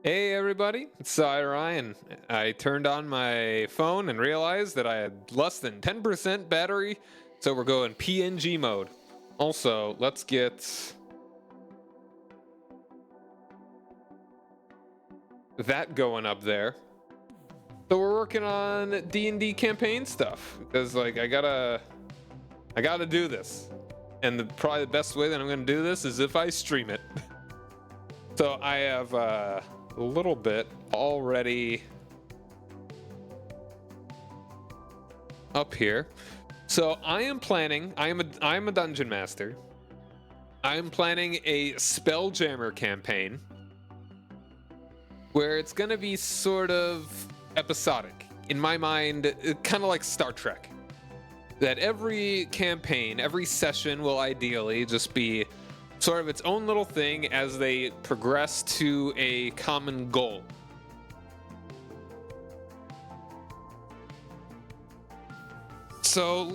Hey everybody, it's Ryan. I turned on my phone and realized that I had less than 10% battery, so we're going PNG mode. Also, let's get that going up there. So we're working on D&D campaign stuff because like I gotta do this, and probably the best way that I'm gonna do this is if I stream it. So I have a little bit already up here. So I am planning, I'm a dungeon master. I am planning a Spelljammer campaign where it's gonna be sort of episodic. In my mind, kind of like Star Trek. That every campaign, every session will ideally just be sort of its own little thing as they progress to a common goal. So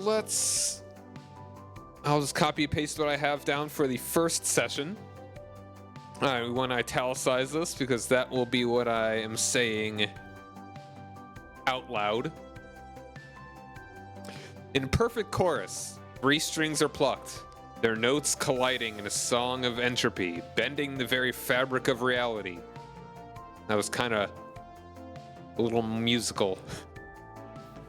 I'll just copy and paste what I have down for the first session. We want to italicize this because that will be what I am saying out loud. In perfect chorus, 3 strings are plucked, their notes colliding in a song of entropy, bending the very fabric of reality. That was kind of a little musical.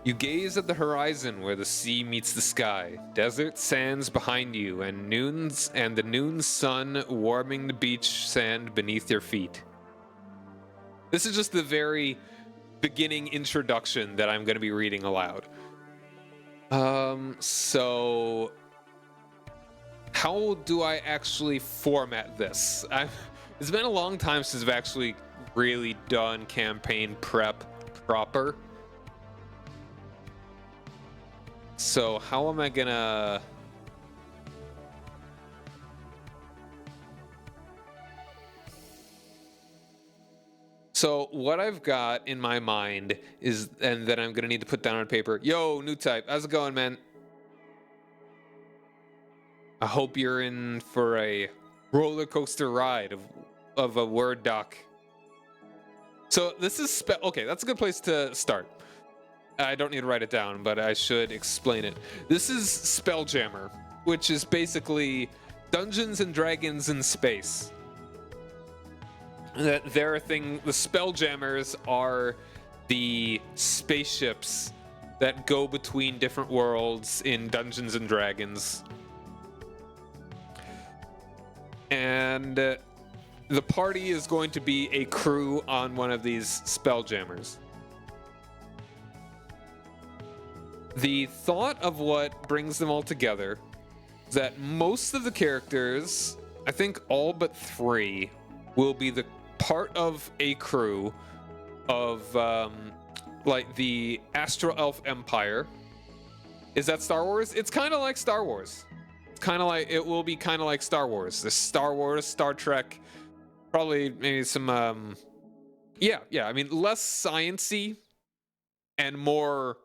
You gaze at the horizon where the sea meets the sky, desert sands behind you, and the noon sun warming the beach sand beneath your feet. This is just the very beginning introduction that I'm going to be reading aloud. So how do I actually format this? It's been a long time since I've actually really done campaign prep proper. So how am I gonna... So what I've got in my mind is, and that I'm gonna need to put down on paper. Yo, new type, how's it going, man? I hope you're in for a roller coaster ride of a Word doc. So this is okay, that's a good place to start. I don't need to write it down, but I should explain it. This is Spelljammer, which is basically Dungeons and Dragons in space. The Spelljammers are the spaceships that go between different worlds in Dungeons and Dragons. And the party is going to be a crew on one of these Spelljammers. The thought of what brings them all together is that most of the characters, I think all but 3, will be the part of a crew of like the Astral Elf Empire. Is that Star Wars? It's kind of like Star Wars. It will be kind of like Star Wars. The Star Wars, Star Trek, probably maybe some yeah, I mean less sciencey and more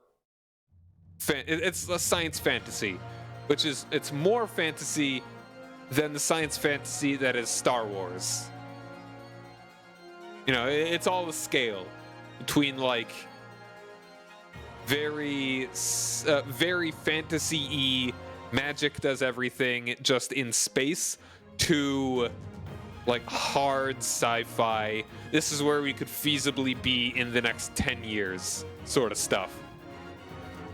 it's a science fantasy, which is, it's more fantasy than the science fantasy that is Star Wars. You know, it's all the scale between like very fantasy-y, magic does everything just in space, to like hard sci-fi. This is where we could feasibly be in the next 10 years sort of stuff.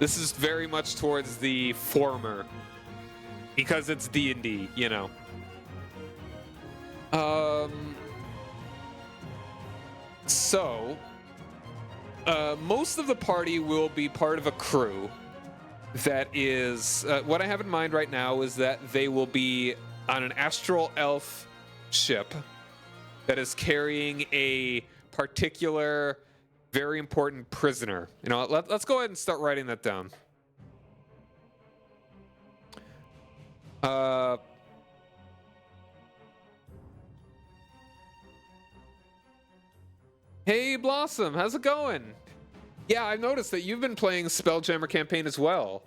This is very much towards the former because it's D&D, you know. So most of the party will be part of a crew that is, what I have in mind right now is that they will be on an Astral Elf ship that is carrying a particular, very important prisoner. You know, let's go ahead and start writing that down. Hey Blossom, how's it going? Yeah, I've noticed that you've been playing Spelljammer campaign as well.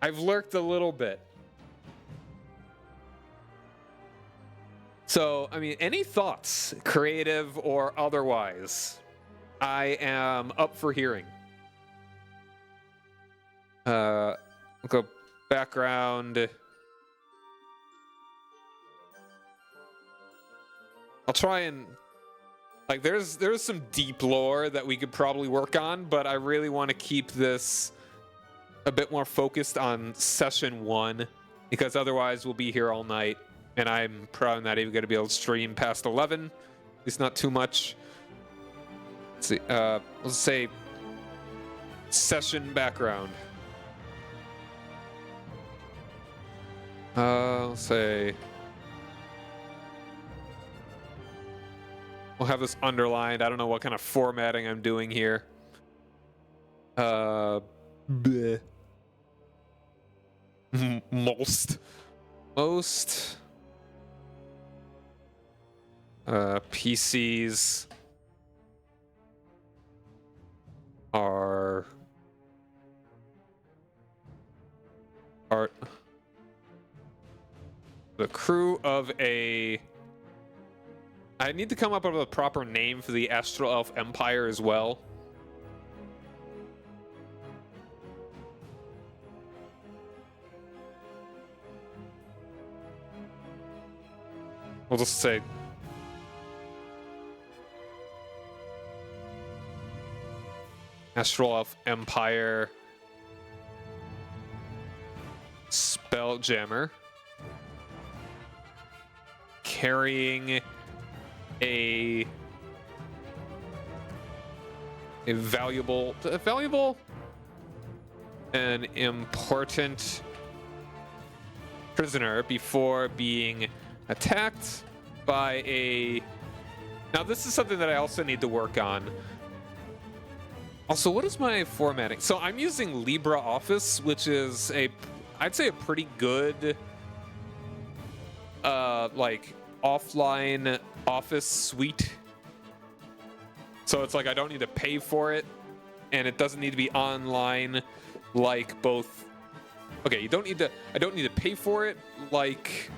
I've lurked a little bit. So, I mean, any thoughts, creative or otherwise? I am up for hearing. I'll go background. I'll try and like there's some deep lore that we could probably work on, but I really want to keep this a bit more focused on session 1 because otherwise we'll be here all night and I'm probably not even going to be able to stream past 11. It's not too much. Let's see. Let's say session background. Let's say we'll have this underlined. I don't know what kind of formatting I'm doing here. Bleh. Most PCs are the crew of a... I need to come up with a proper name for the Astral Elf Empire as well. We'll just say Astral Elf Empire Spelljammer carrying a valuable and important prisoner before being attacked by a... Now this is something that I also need to work on. Also, what is my formatting? So I'm using LibreOffice, which is I'd say a pretty good like offline office suite. So it's like I don't need to pay for it and it doesn't need to be online like both. Okay, I don't need to pay for it like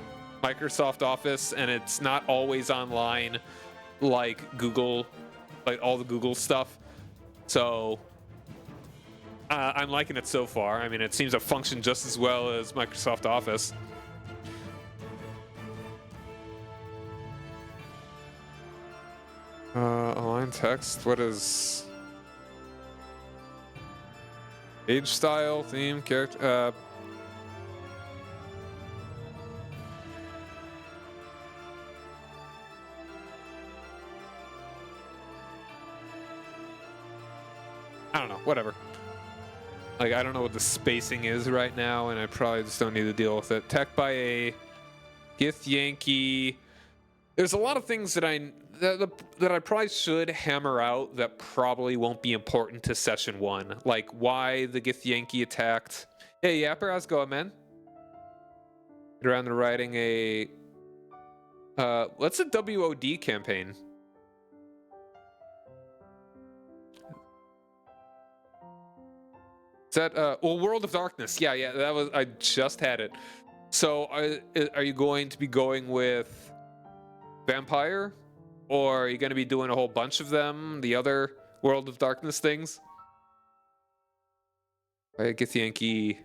Microsoft Office, and it's not always online like Google, like all the Google stuff. So I'm liking it so far. I mean, it seems to function just as well as Microsoft Office. Align text. What is age, style, theme, character? I don't know. Whatever. Like, I don't know what the spacing is right now, and I probably just don't need to deal with it. Tech by a Gith Yankee. There's a lot of things that I probably should hammer out that probably won't be important to session 1, like why the Gith Yankee attacked. Hey, Yapper, how's it going, man? Get around to writing a what's a WOD campaign? Is that well, World of Darkness? Yeah, that was, I just had it. So are you going to be going with Vampire, or are you going to be doing a whole bunch of them, the other World of Darkness things? I get the Yankee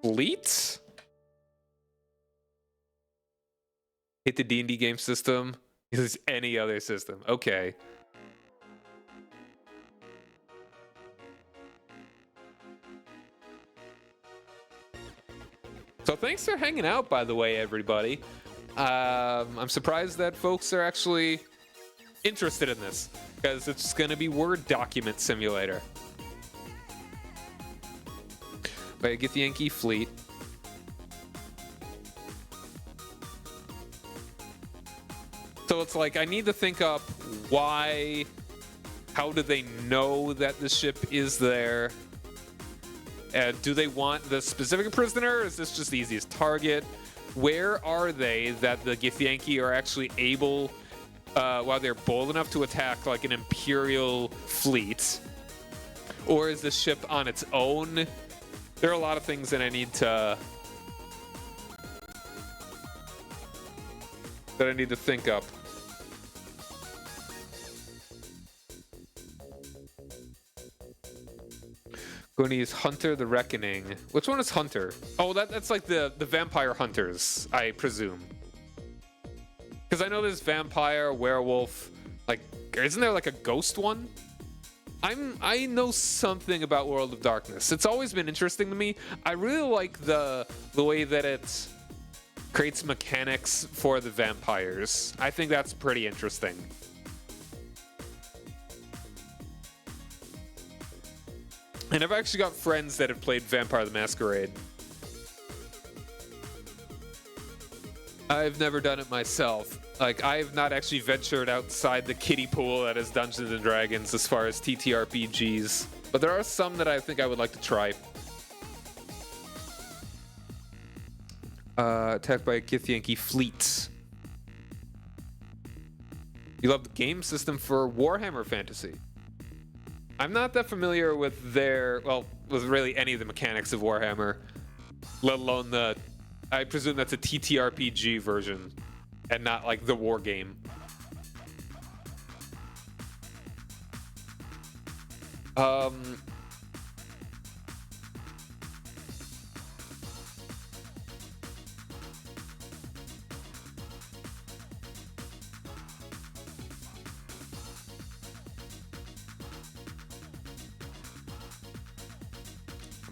Fleet? Hit the D&D game system. Is any other system? Okay. So thanks for hanging out, by the way, everybody. I'm surprised that folks are actually interested in this, because it's going to be Word Document Simulator. But I get the Yankee Fleet. So it's like, I need to think up why, how do they know that the ship is there? Do they want the specific prisoner, or is this just the easiest target? Where are they that the Githyanki are actually able, while they're bold enough to attack like an Imperial fleet? Or is the ship on its own? There are a lot of things that I need to that I need to think up. Going to use Hunter the Reckoning. Which one is Hunter? Oh, that's like the vampire hunters, I presume. Because I know there's vampire, werewolf, like, isn't there like a ghost one? I know something about World of Darkness. It's always been interesting to me. I really like the way that it creates mechanics for the vampires. I think that's pretty interesting. And I've actually got friends that have played Vampire the Masquerade. I've never done it myself. Like, I've not actually ventured outside the kiddie pool that is Dungeons and Dragons as far as TTRPGs. But there are some that I think I would like to try. Attacked by a Githyanki fleet. You love the game system for Warhammer Fantasy. I'm not that familiar with with really any of the mechanics of Warhammer, let alone I presume that's a TTRPG version and not like the war game.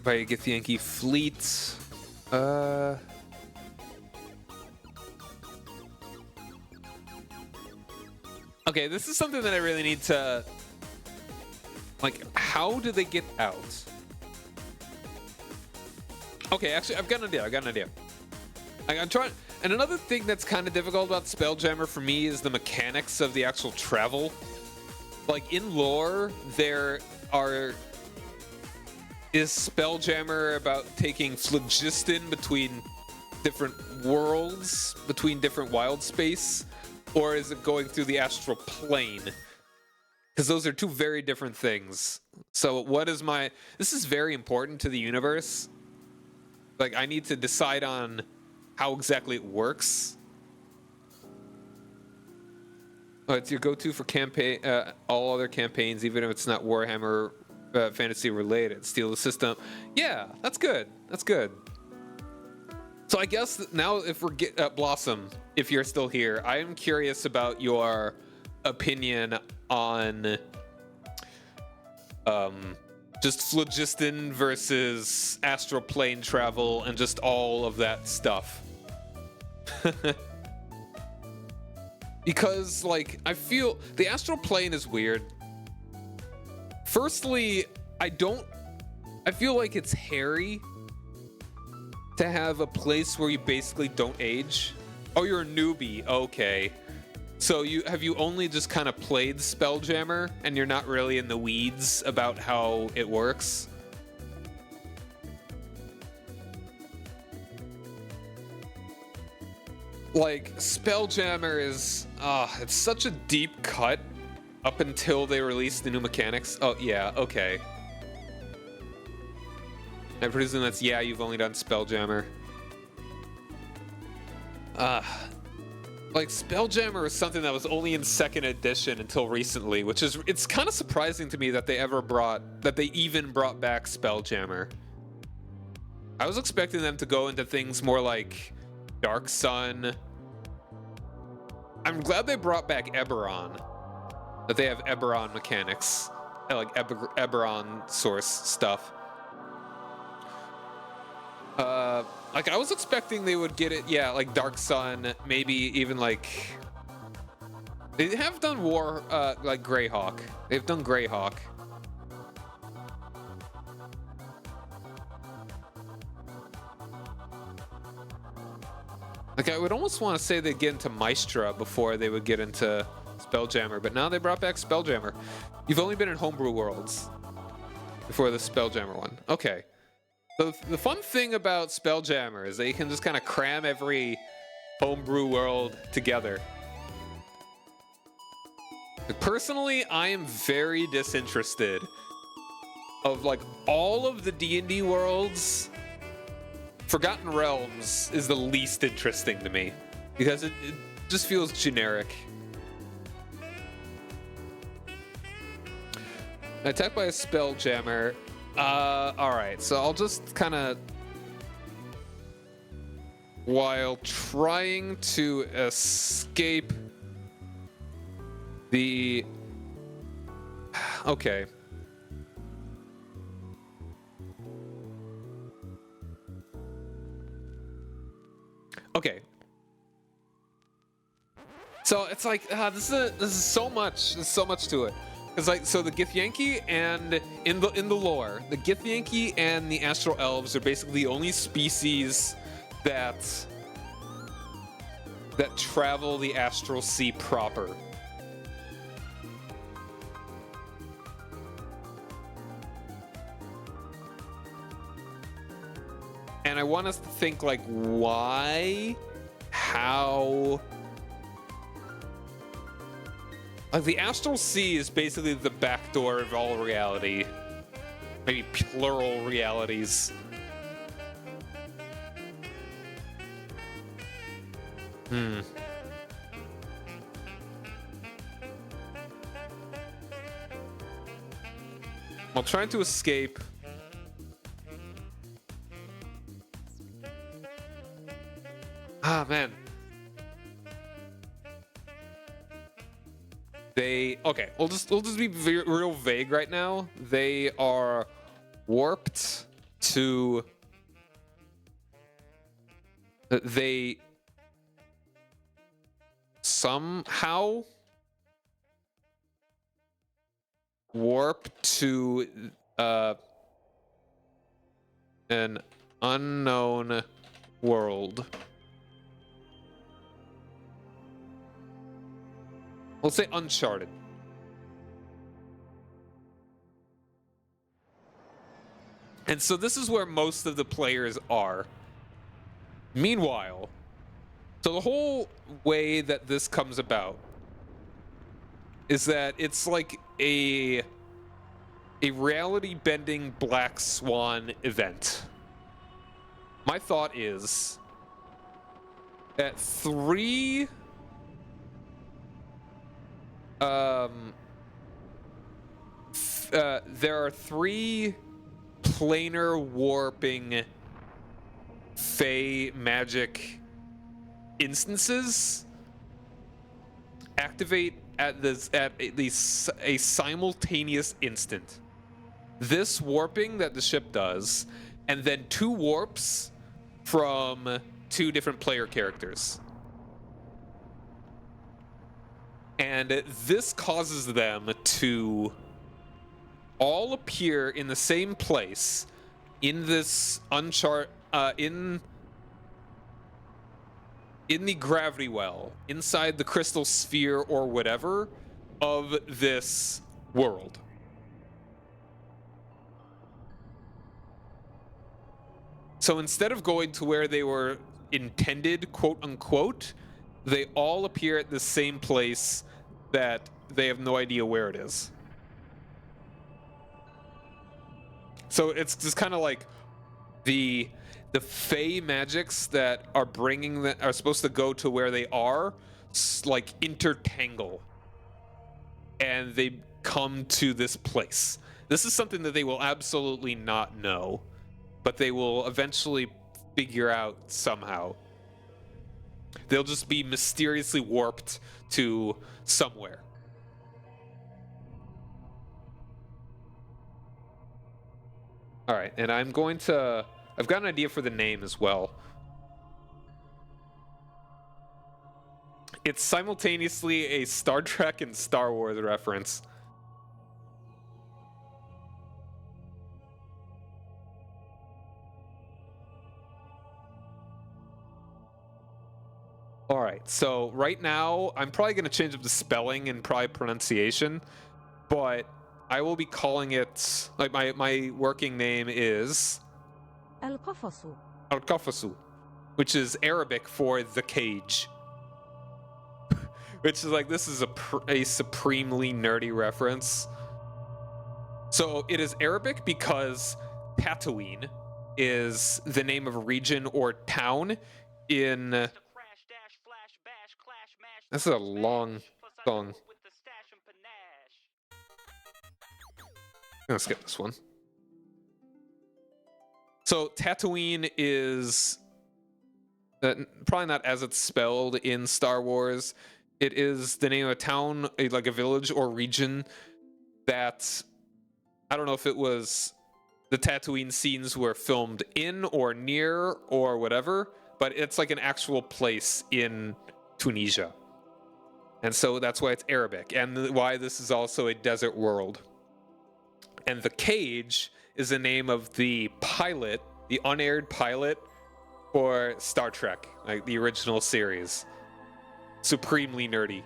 By a Githyanki fleet. Okay, this is something that I really need to... Like, how do they get out? Okay, actually, I've got an idea. I'm trying... And another thing that's kind of difficult about Spelljammer for me is the mechanics of the actual travel. Like, in lore, is Spelljammer about taking phlogiston between different worlds, between different wild space? Or is it going through the astral plane? Because those are two very different things. So this is very important to the universe. Like, I need to decide on how exactly it works. Oh, it's your go-to for campaign, all other campaigns, even if it's not Warhammer fantasy related. Steal the system. Yeah, that's good. That's good. So I guess now if we're Blossom, if you're still here, I am curious about your opinion on just phlogiston versus astral plane travel and just all of that stuff. Because, like, I feel the astral plane is weird. Firstly, I feel like it's hairy to have a place where you basically don't age. Oh, you're a newbie. Okay. So have you only just kind of played Spelljammer and you're not really in the weeds about how it works? Like, Spelljammer is it's such a deep cut up until they release the new mechanics. Oh, yeah, okay. I presume that's, yeah, you've only done Spelljammer. Like, Spelljammer is something that was only in 2nd edition until recently, which is, it's kind of surprising to me that they even brought back Spelljammer. I was expecting them to go into things more like Dark Sun. I'm glad they brought back Eberron. That they have Eberron mechanics. Like Eberron source stuff. Like, I was expecting they would get it, yeah, like Dark Sun, maybe even like... They have done like Greyhawk. They've done Greyhawk. Like, I would almost want to say they'd get into Maestra before they would get into Spelljammer, but now they brought back Spelljammer. You've only been in Homebrew Worlds before the Spelljammer one. Okay. So the fun thing about Spelljammer is that you can just kind of cram every Homebrew World together. Like, personally, I am very disinterested of, like, all of the D&D worlds. Forgotten Realms is the least interesting to me because it just feels generic. Attacked by a Spelljammer. Alright, so I'll just kind of... While trying to escape the... Okay. Okay. So it's like this is so much. There's so much to it. It's like, so the Githyanki and in the lore, the Githyanki and the Astral Elves are basically the only species that travel the Astral Sea proper. And I want us to think, like, why? How? Like, the Astral Sea is basically the backdoor of all reality. Maybe plural realities. While trying to escape... Ah, man. Okay, we'll just be real vague right now. They are warped to... They somehow warp to an unknown world. We'll say uncharted. And so this is where most of the players are. Meanwhile, so the whole way that this comes about is that it's like a reality-bending Black Swan event. My thought is that there are 3 planar warping Fey magic instances activate at a simultaneous instant. This warping that the ship does, and then 2 warps from 2 different player characters. And this causes them to all appear in the same place in this in the gravity well, inside the crystal sphere or whatever of this world. So instead of going to where they were intended, quote unquote, they all appear at the same place that they have no idea where it is. So it's just kind of like the Fey magics that are are supposed to go to where they are, like intertangle, and they come to this place. This is something that they will absolutely not know, but they will eventually figure out somehow. They'll just be mysteriously warped to somewhere. All right, and I've got an idea for the name as well. It's simultaneously a Star Trek and Star Wars reference. All right, so right now, I'm probably going to change up the spelling and probably pronunciation, but I will be calling it, like, my working name is... القفص. Al-Qafasu, which is Arabic for the cage. Which is like, this is a supremely nerdy reference. So it is Arabic because Tatooine is the name of a region or town in... This is a long song. I'm gonna skip this one. So Tatooine is probably not as it's spelled in Star Wars. It is the name of a town, like a village or region that I don't know if it was the Tatooine scenes were filmed in or near or whatever, but it's like an actual place in Tunisia. And so that's why it's Arabic and why this is also a desert world. And the Cage is the name of the pilot, the unaired pilot for Star Trek, like the original series. Supremely nerdy.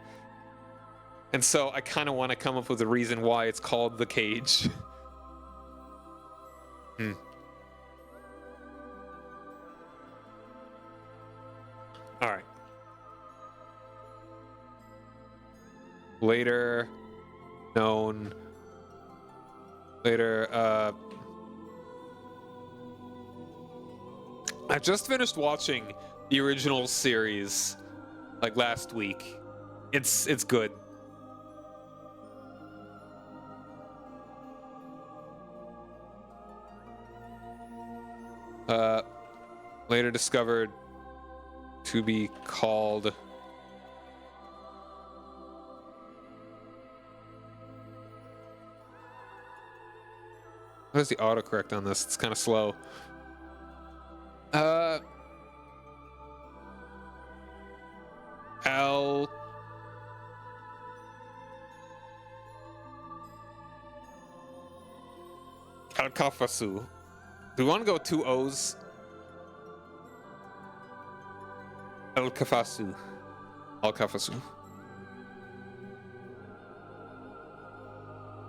And so I kind of want to come up with a reason why it's called the Cage. All right. Later known. Later. I just finished watching the original series like last week. It's good. Later discovered to be called what is the autocorrect on this? It's kind of slow. Al Kafasu. Do we want to go with two O's? Al Kafasu. Al Kafasu.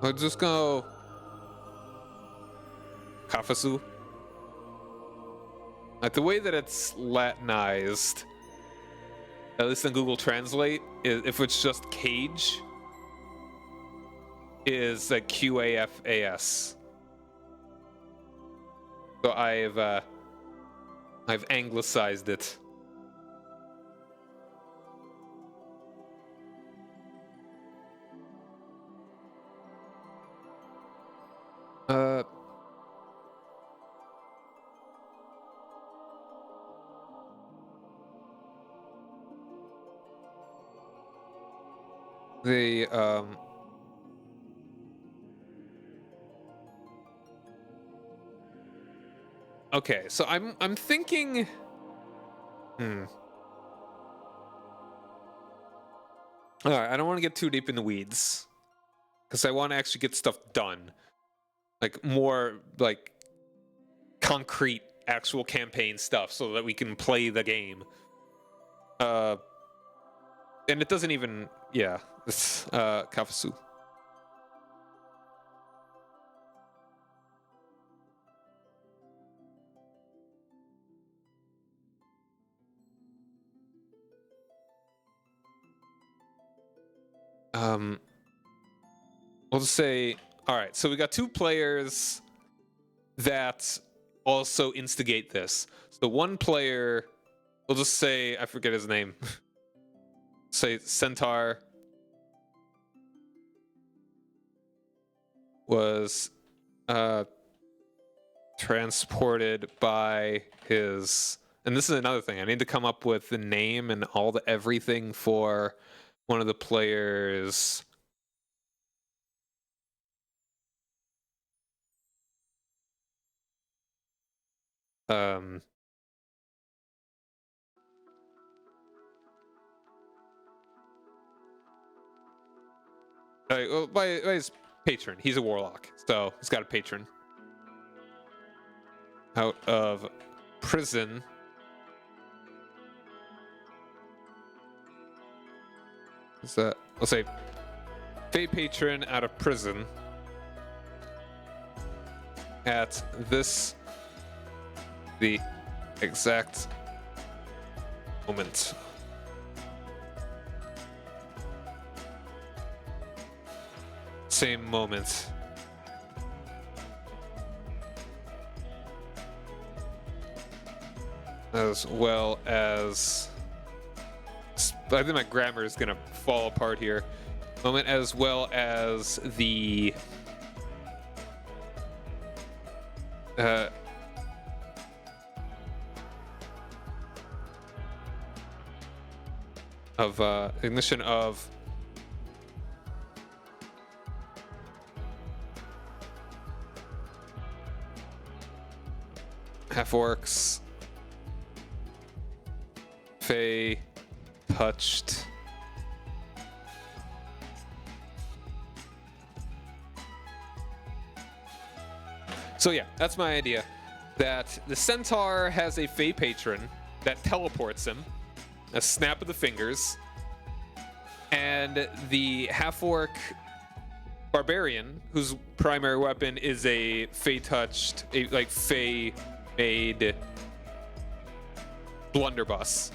I'll just go Kafasu. Like the way that it's Latinized, at least in Google Translate, if it's just cage, is like QAFAS. So I've anglicized it. The okay, so I'm thinking all right, I don't want to get too deep in the weeds because I want to actually get stuff done, like more like concrete actual campaign stuff so that we can play the game. And it doesn't even, yeah, it's Kafasu. We'll just say, all right, so we got two players that also instigate this. So one player, we'll just say, I forget his name. Say Centaur was transported by his, and this is another thing, I need to come up with the name and all the everything for one of the players. Well, by his patron. He's a warlock, so he's got a patron. Out of prison. Is that? Let's say, Fey patron out of prison. At the exact moment. Same moment. As well as I think my grammar is gonna fall apart here. Moment, as well as the ignition of half orcs, Fae touched. So yeah, that's my idea. That the centaur has a Fae patron that teleports him, a snap of the fingers, and the half-orc barbarian, whose primary weapon is a Fae-touched, like Fae-made blunderbuss.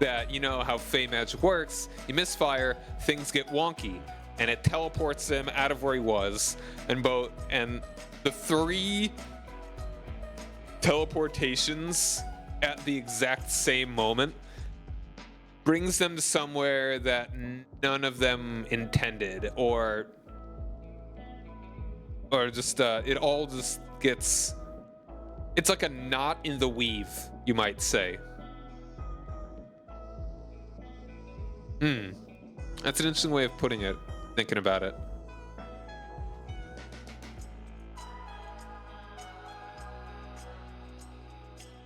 That, you know how Fae magic works, you misfire, things get wonky, and it teleports him out of where he was, and the 3 teleportations at the exact same moment brings them to somewhere that none of them intended, or just it all just gets, it's like a knot in the weave, you might say. That's an interesting way of putting it, thinking about it.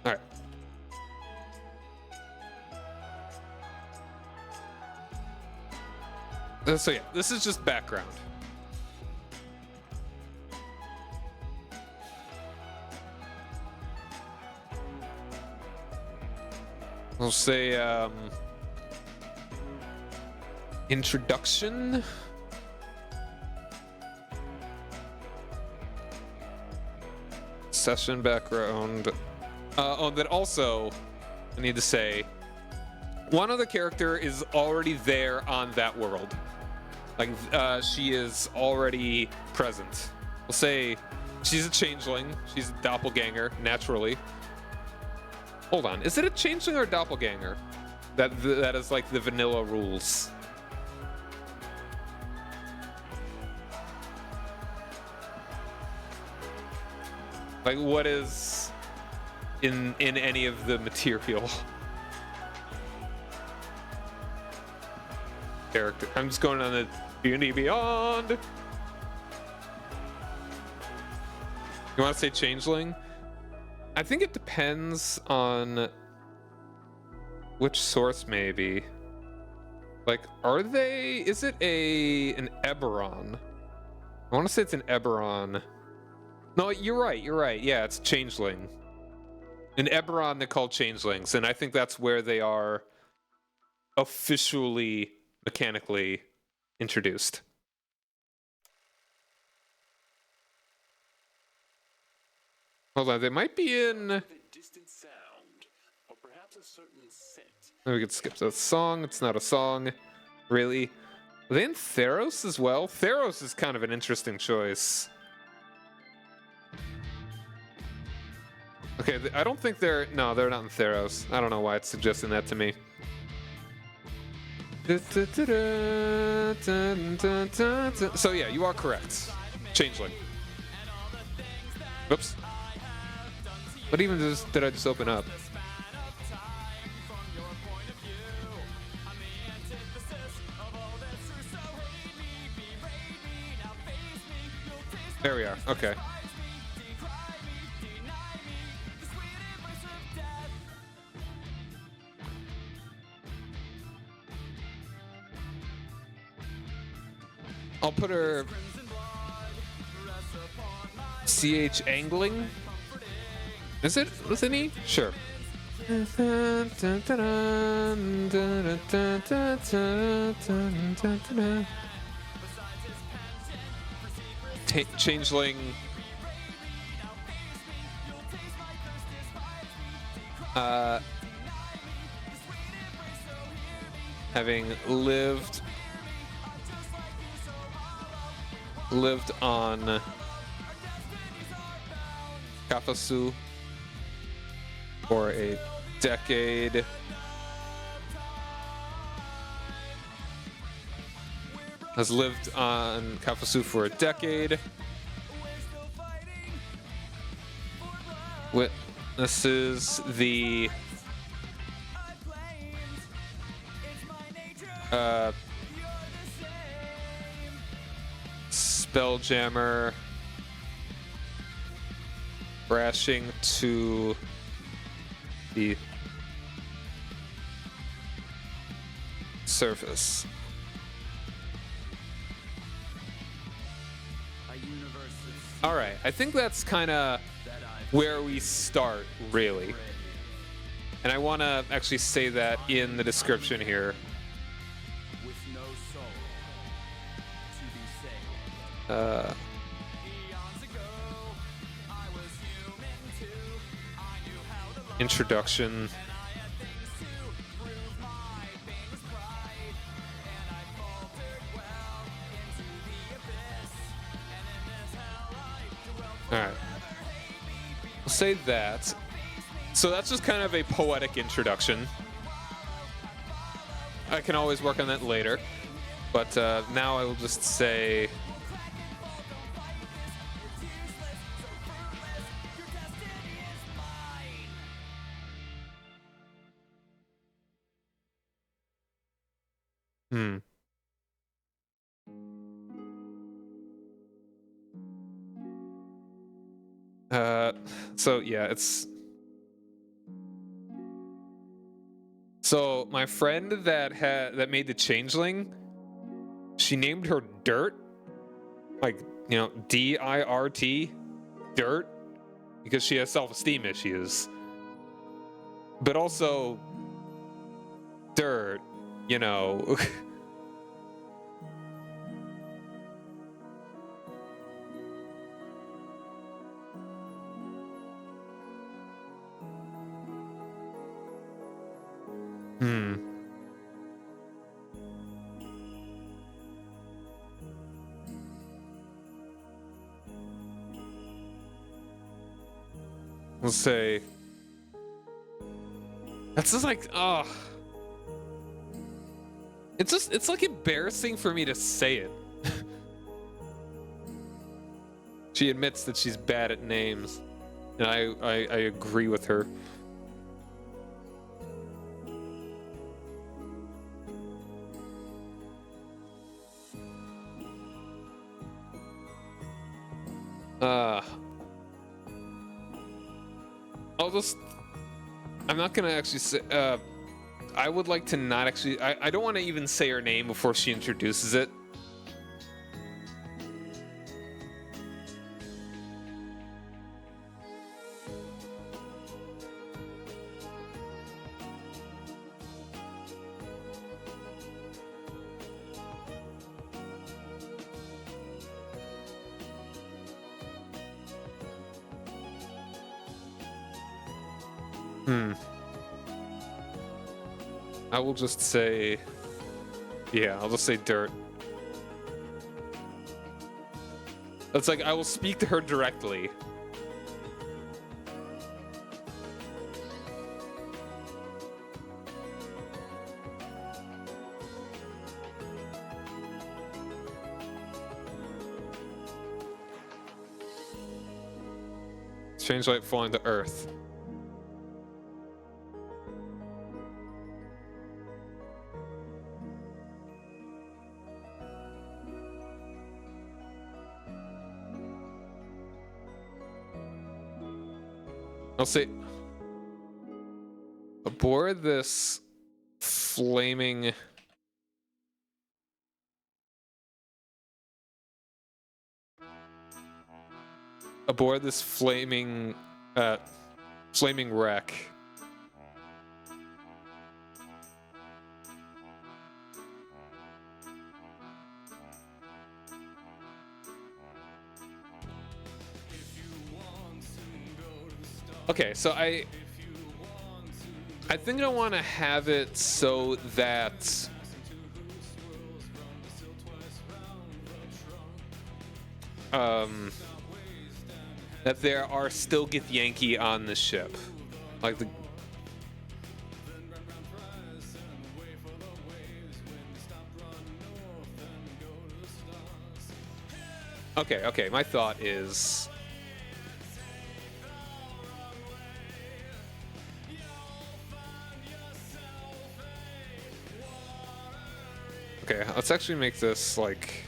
All right. So yeah, this is just background. We'll say introduction. Session background. That also, I need to say, one other character is already there on that world. Like, she is already present. We'll say she's a changeling. She's a doppelganger, naturally. Hold on, is it a changeling or a doppelganger? That is like the vanilla rules. Like, what is in any of the material character? I'm just going on the D&D Beyond. You want to say changeling? I think it depends on which source, maybe. Like, are they? Is it an Eberron? I want to say it's an Eberron. No, you're right. You're right. Yeah, it's changeling. In Eberron, they're called changelings, and I think that's where they are officially, mechanically introduced. Hold on, they might be in. Distant sound, or perhaps a certain scent. We could skip that song. It's not a song, really. Are they in Theros as well? Theros is kind of an interesting choice. Okay, I don't think they're not in Theros. I don't know why it's suggesting that to me. So yeah, you are correct. Changeling. Whoops. What even did I just open up? There we are. Okay. I'll put her CH angling. Is it? Was it E? Sure. Changeling. Having lived on Kafasu for a decade, has lived on Kafusu for a decade. Witnesses the Spelljammer crashing to the surface. All right, I think that's kind of where we start, really. And I want to actually say that in the description here. Introduction. All right. We'll say that. So that's just kind of a poetic introduction. I can always work on that later. But now I will just say... So yeah, it's... So my friend that made the changeling, she named her Dirt, like, you know, D-I-R-T, Dirt, because she has self-esteem issues. But also, Dirt, you know. We'll say... That's just like, oh. It's like embarrassing for me to say it. She admits that she's bad at names. And I agree with her. I'm not gonna actually say, I would like to not actually, I don't want to even say her name before she introduces it. I will just say, yeah, I'll just say Dirt. It's like, I will speak to her directly. Strange light falling to Earth. I'll say, aboard this flaming... Aboard this flaming wreck. Okay, so I think I want to have it so that that there are still Githyanki on the ship, like the. Okay. My thought is, okay, let's actually make this like,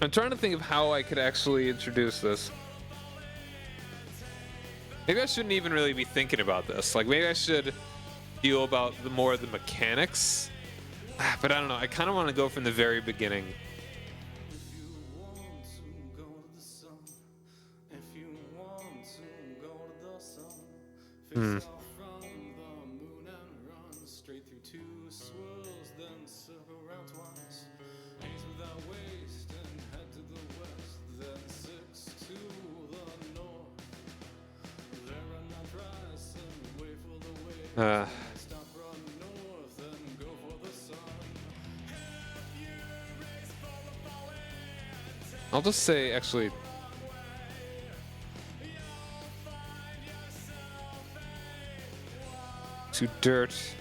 I'm trying to think of how I could actually introduce this. Maybe I shouldn't even really be thinking about this. Like, maybe I should deal about the more of the mechanics. But I don't know. I kind of want to go from the very beginning. Hmm. I'll just say, actually, to dirt.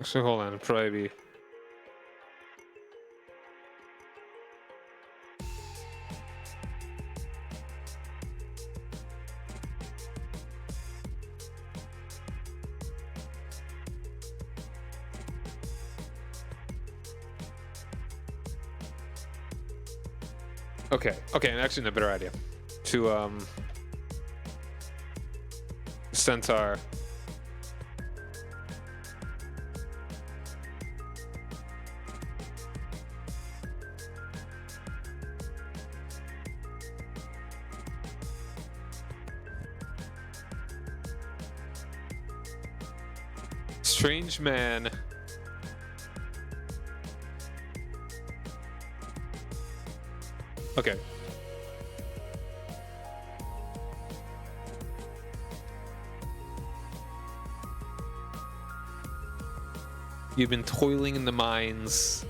Actually, hold on. It'll probably be. Okay, actually, no, better idea. To Centaur. Strange man. Okay. You've been toiling in the mines.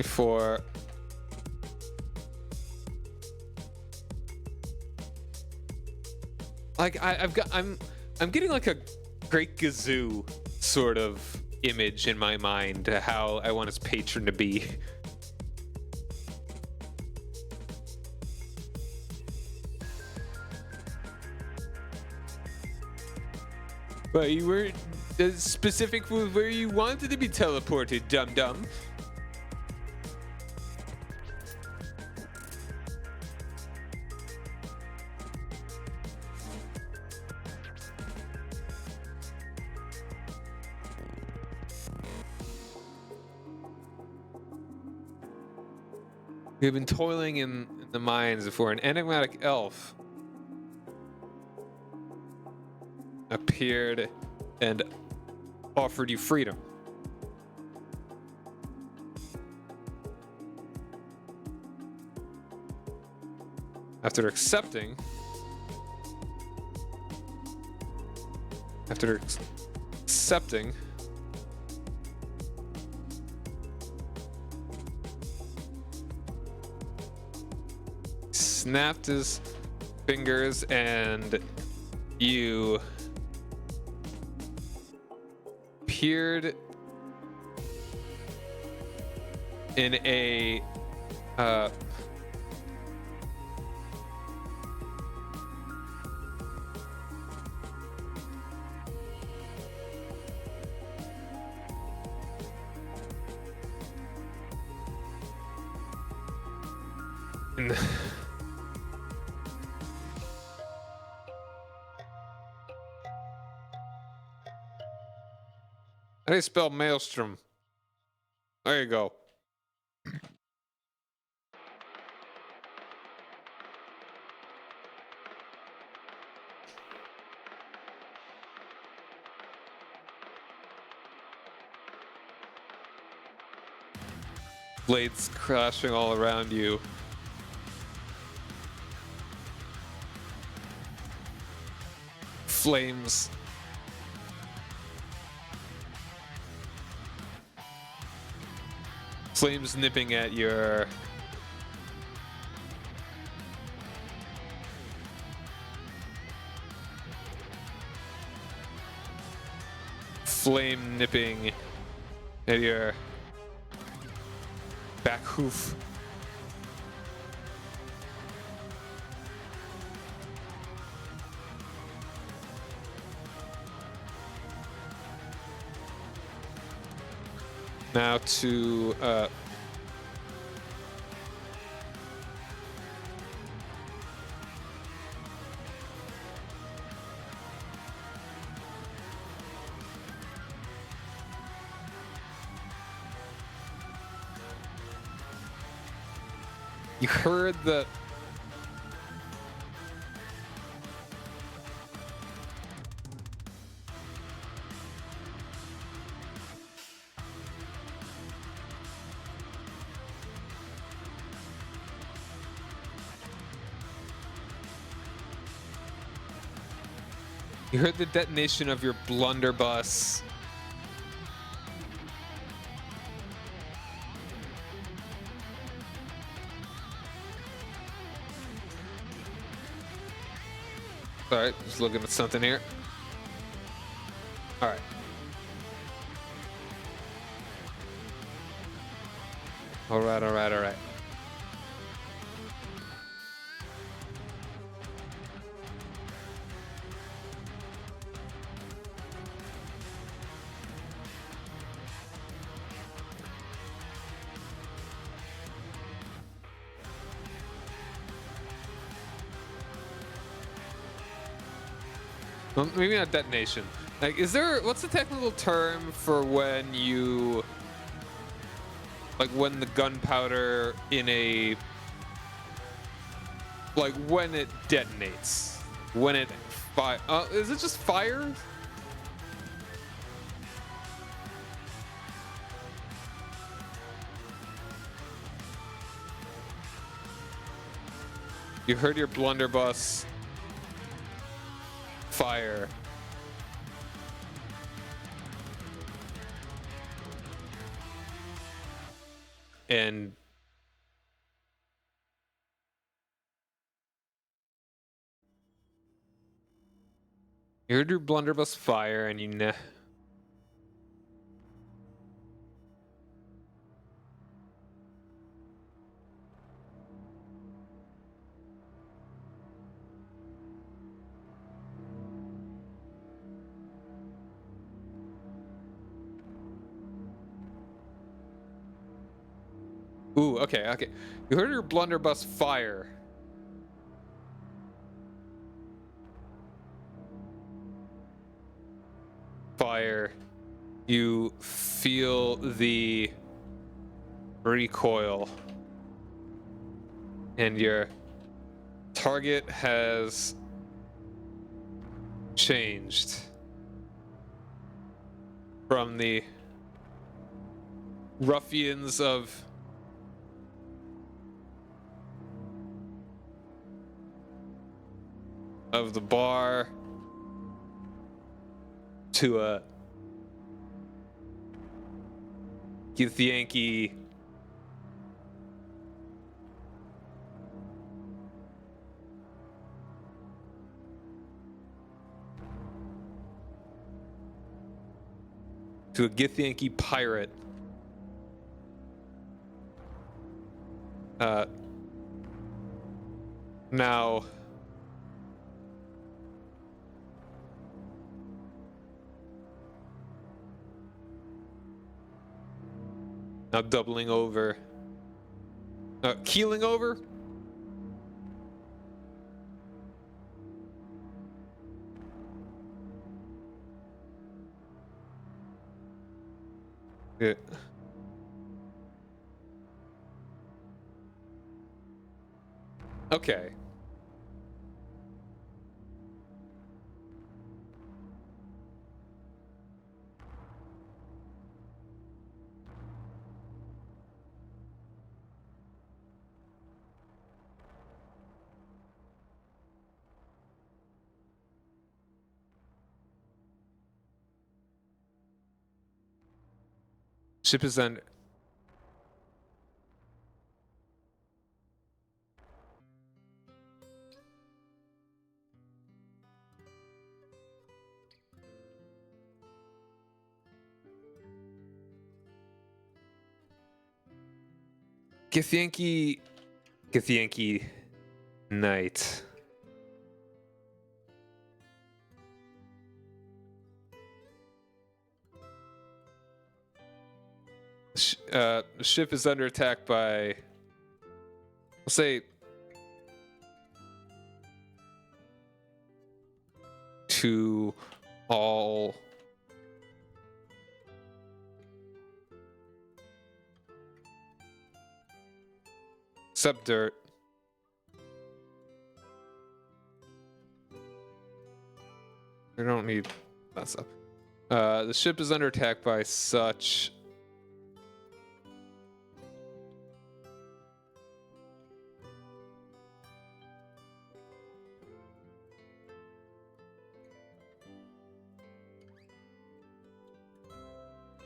For like I'm getting like a Great Gazoo sort of image in my mind to how I want his patron to be. But you weren't specific with where you wanted to be teleported, dum-dum. We've been toiling in the mines before an enigmatic elf appeared and offered you freedom. After accepting, snapped his fingers and you appeared in a uh, in the how do you spell maelstrom? There you go. Blades crashing all around you. Flames. Flames nipping at your flame nipping at your back hoof. Now to you heard the detonation of your blunderbuss. All right, just looking at something here. All right. All right, all right, all right. Well, maybe not detonation. Like, what's the technical term for when you, like, when the gunpowder in a, like, when it detonates? When it is it just fire? You heard your blunderbuss fire. And you heard your blunderbuss fire, and you ooh, okay, okay. You heard your blunderbuss fire. Fire. You feel the recoil. And your target has changed from the ruffians of the bar to a Yankee to a Githyanki pirate Uh, now, doubling over, keeling over. Yeah. Okay. Ship is under. Githyanki Knight. The ship is under attack by, we'll say, 2 all subdirt. I don't need that stuff. The ship is under attack by such.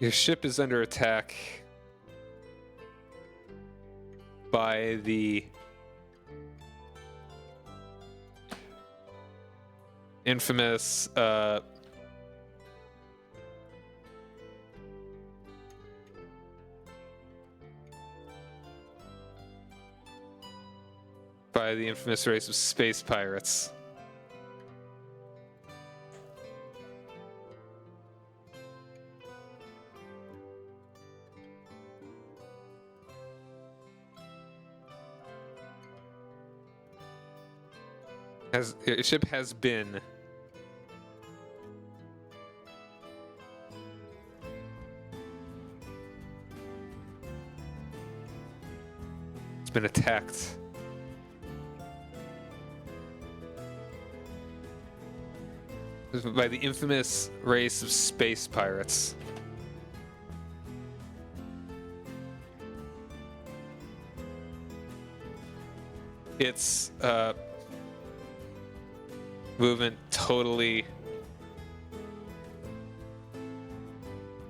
Your ship is under attack by the infamous race of space pirates. Your ship has been attacked by the infamous race of space pirates. Its movement totally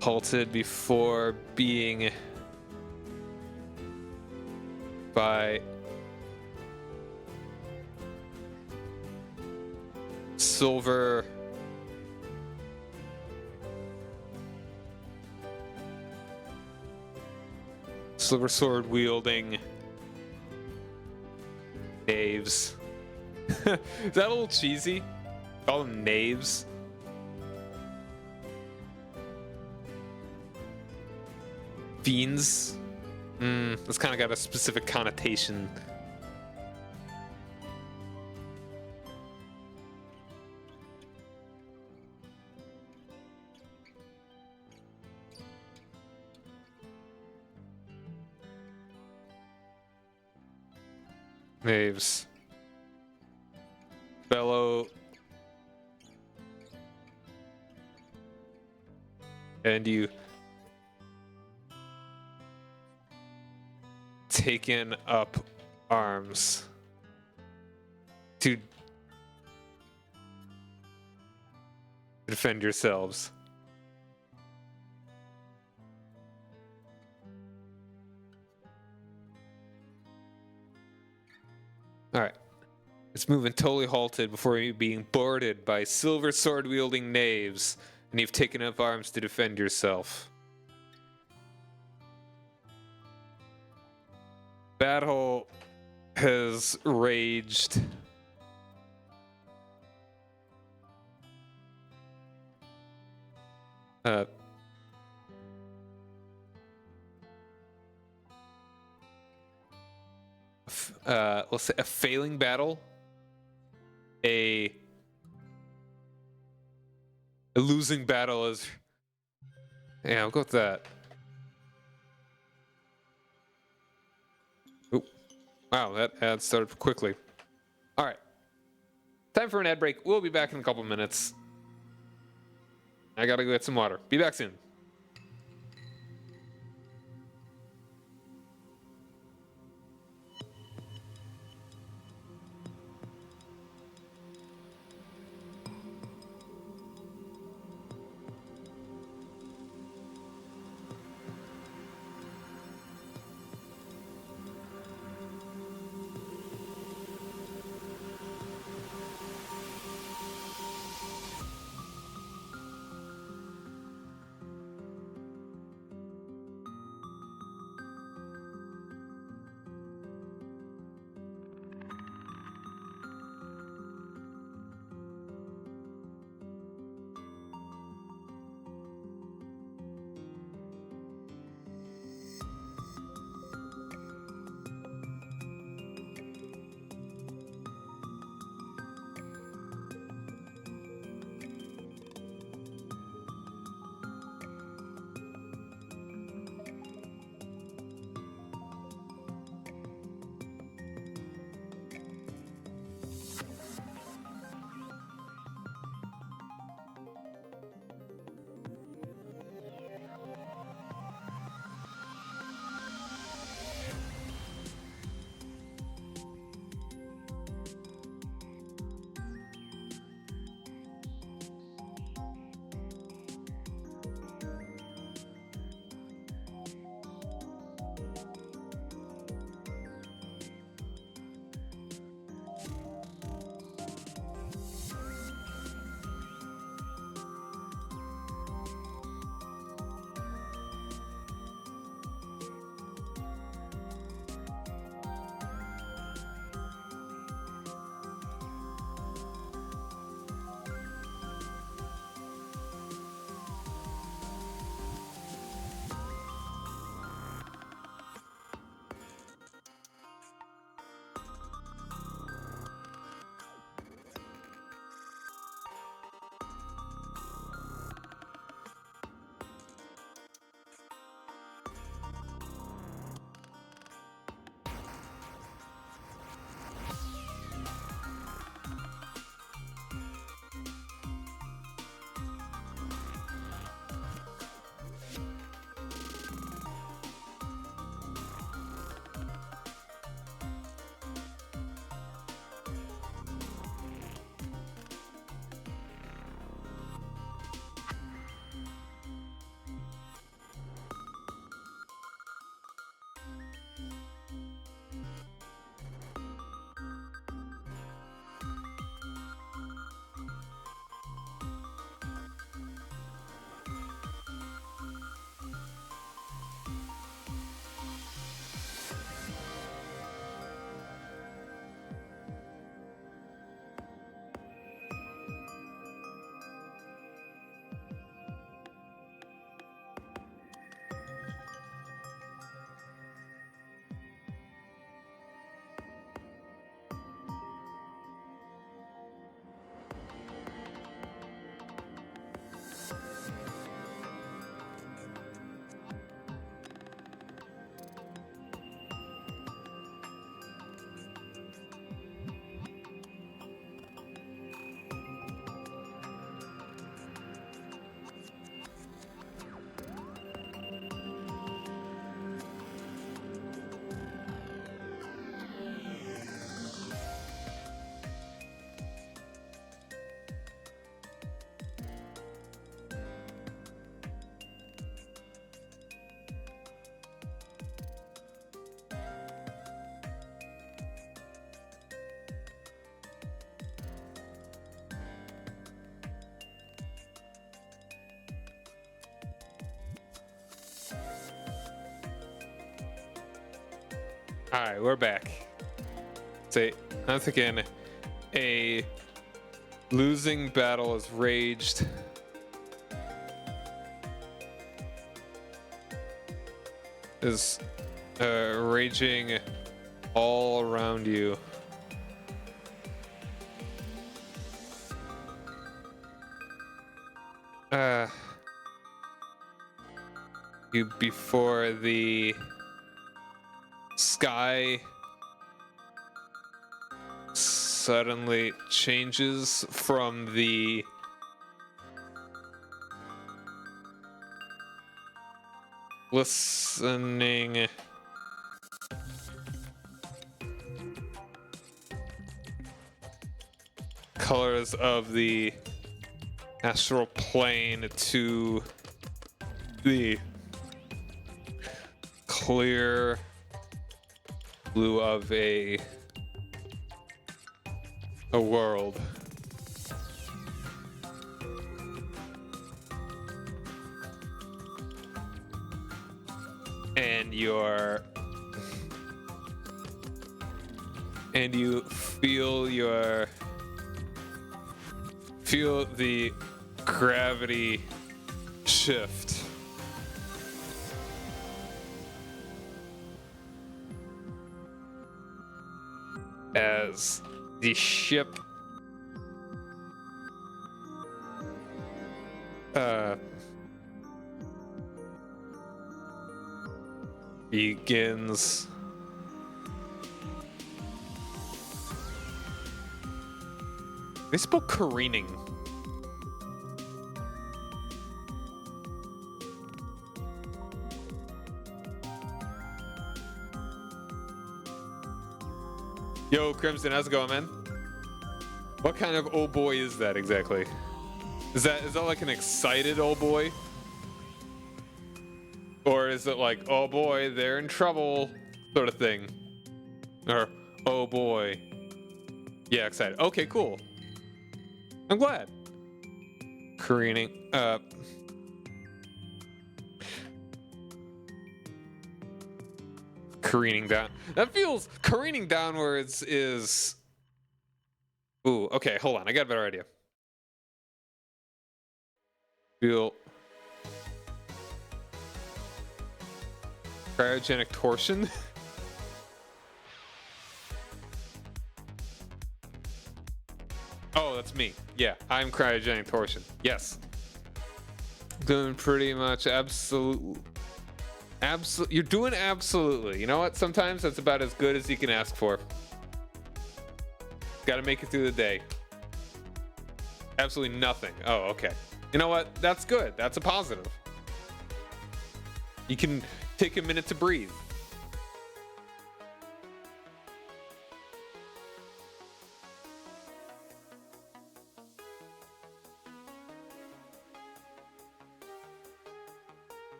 halted before being by silver sword wielding knaves. Is that a little cheesy? Call them knaves. Fiends. That's kind of got a specific connotation. Knaves. Bellow. And you taken up arms to defend yourselves. All right. It's movement totally halted before you being boarded by silver sword wielding knaves, and you've taken up arms to defend yourself. battle has raged. Let's say a failing battle, a losing battle is. Yeah, I'll go with that. Oop. Wow, that ad started quickly. All right. Time for an ad break. We'll be back in a couple minutes. I gotta go get some water. Be back soon. All right, we're back. Say, I'm thinking a losing battle is raged. Is raging all around you. You before the sky suddenly changes from the listening colors of the astral plane to the clear blue of a world. And you feel the gravity shift as the ship begins they spell careening. Yo, Crimson, how's it going, man? What kind of oh boy is that exactly? Is that like an excited oh boy? Or is it like, oh boy, they're in trouble sort of thing? Or, oh boy. Yeah, excited. Okay, cool. I'm glad. Careening. Careening down. That feels careening downwards is. Ooh, okay, hold on. I got a better idea. Feel cryogenic torsion. Oh, that's me. Yeah, I'm cryogenic torsion. Yes. Doing pretty much absolute. You're doing absolutely. You know what? Sometimes that's about as good as you can ask for. Got to make it through the day. Absolutely nothing. Oh, okay. You know what? That's good. That's a positive. You can take a minute to breathe.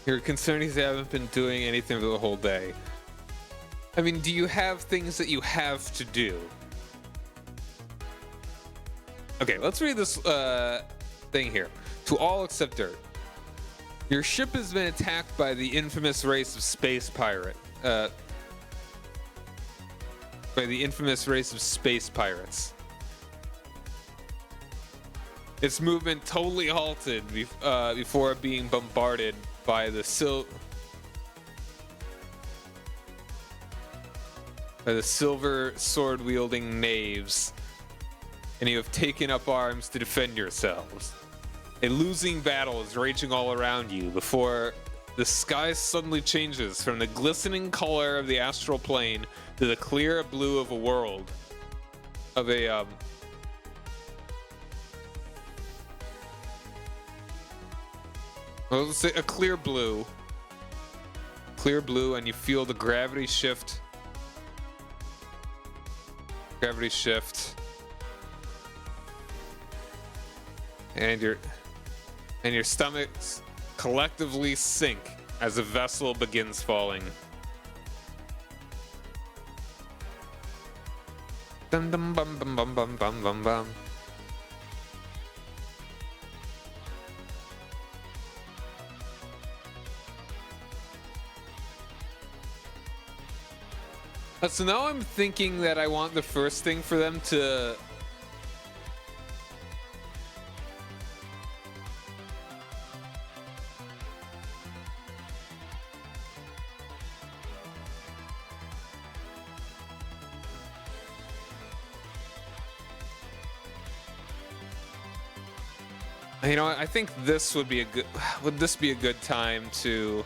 You're concerned you haven't been doing anything for the whole day. I mean, do you have things that you have to do? Okay, let's read this thing here. To all except Dirt. Your ship has been attacked by the infamous race of space pirate. By the infamous race of space pirates. Its movement totally halted before being bombarded by the silver sword-wielding knaves, and you have taken up arms to defend yourselves. A losing battle is raging all around you before the sky suddenly changes from the glistening color of the astral plane to the clear blue of a world. Of a let's say a clear blue, and you feel the gravity shift Gravity shift. And your stomachs collectively sink as the vessel begins falling. Dum dum bum bum bum bum bum bum bum. So now I'm thinking that I want the first thing for them to... You know, I think this would be a good... Would this be a good time to...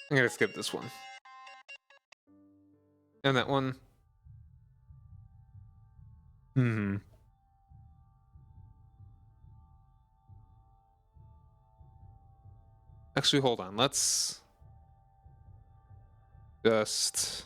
I'm gonna skip this one. And that one. Actually, hold on. Let's just...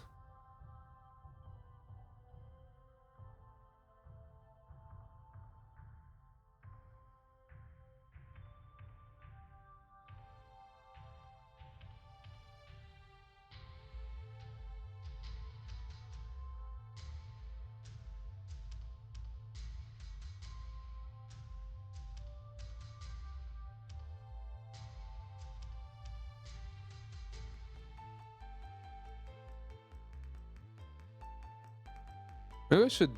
Maybe I should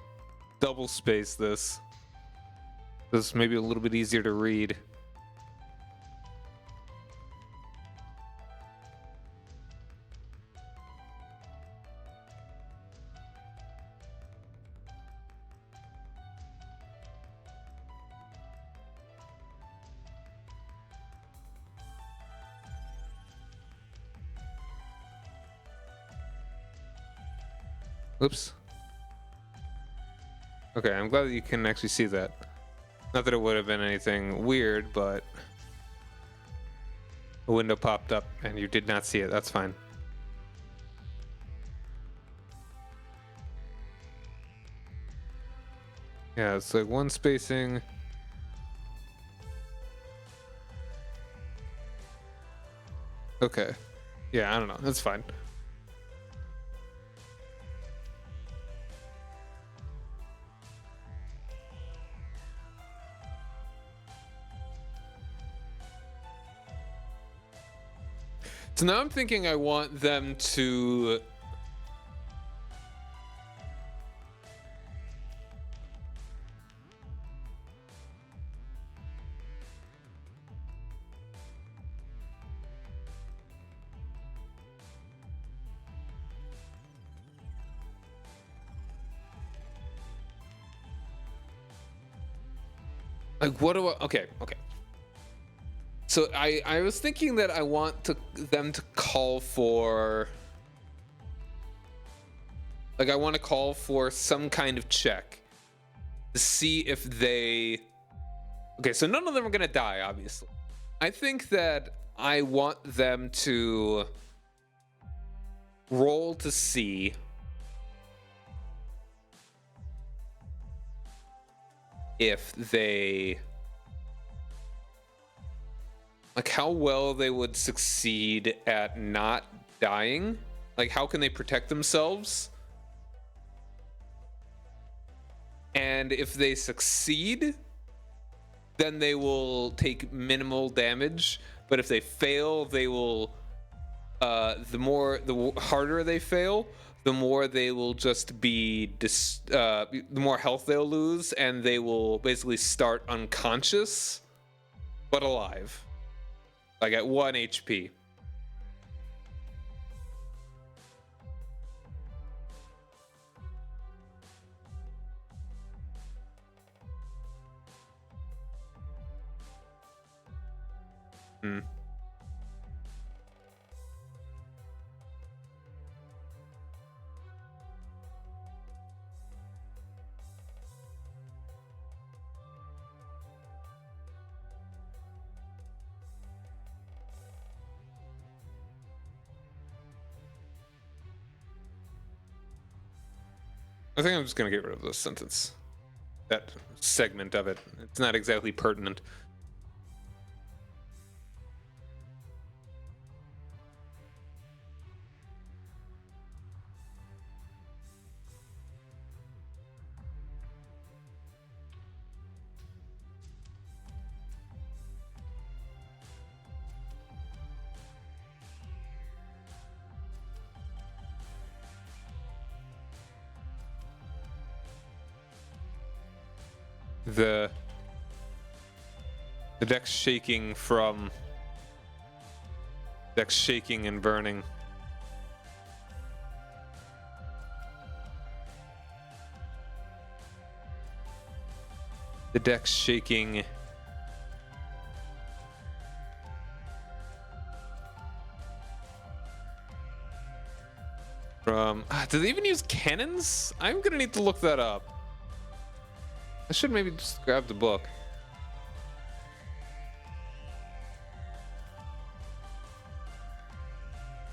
double space this. This is maybe a little bit easier to read. Oops. Okay, I'm glad that you can actually see that. Not that it would have been anything weird, but a window popped up and you did not see it. That's fine. Yeah, it's like one spacing. Okay. Yeah, I don't know. That's fine. So now I'm thinking I want them to... Like, what do I... Okay. So I was thinking that I want them to call for... Like, I want to call for some kind of check to see if they... Okay, so none of them are going to die, obviously. I think that I want them to roll to see if they like how well they would succeed at not dying. Like how can they protect themselves? And if they succeed, then they will take minimal damage. But if they fail, they will the harder they fail, the more they will just be the more health they'll lose, and they will basically start unconscious but alive, like at 1 HP. Hmm. I think I'm just gonna get rid of this sentence. That segment of it. It's not exactly pertinent. The deck's shaking from deck's shaking and burning. The deck's shaking. From do they even use cannons? I'm gonna need to look that up. I should maybe just grab the book.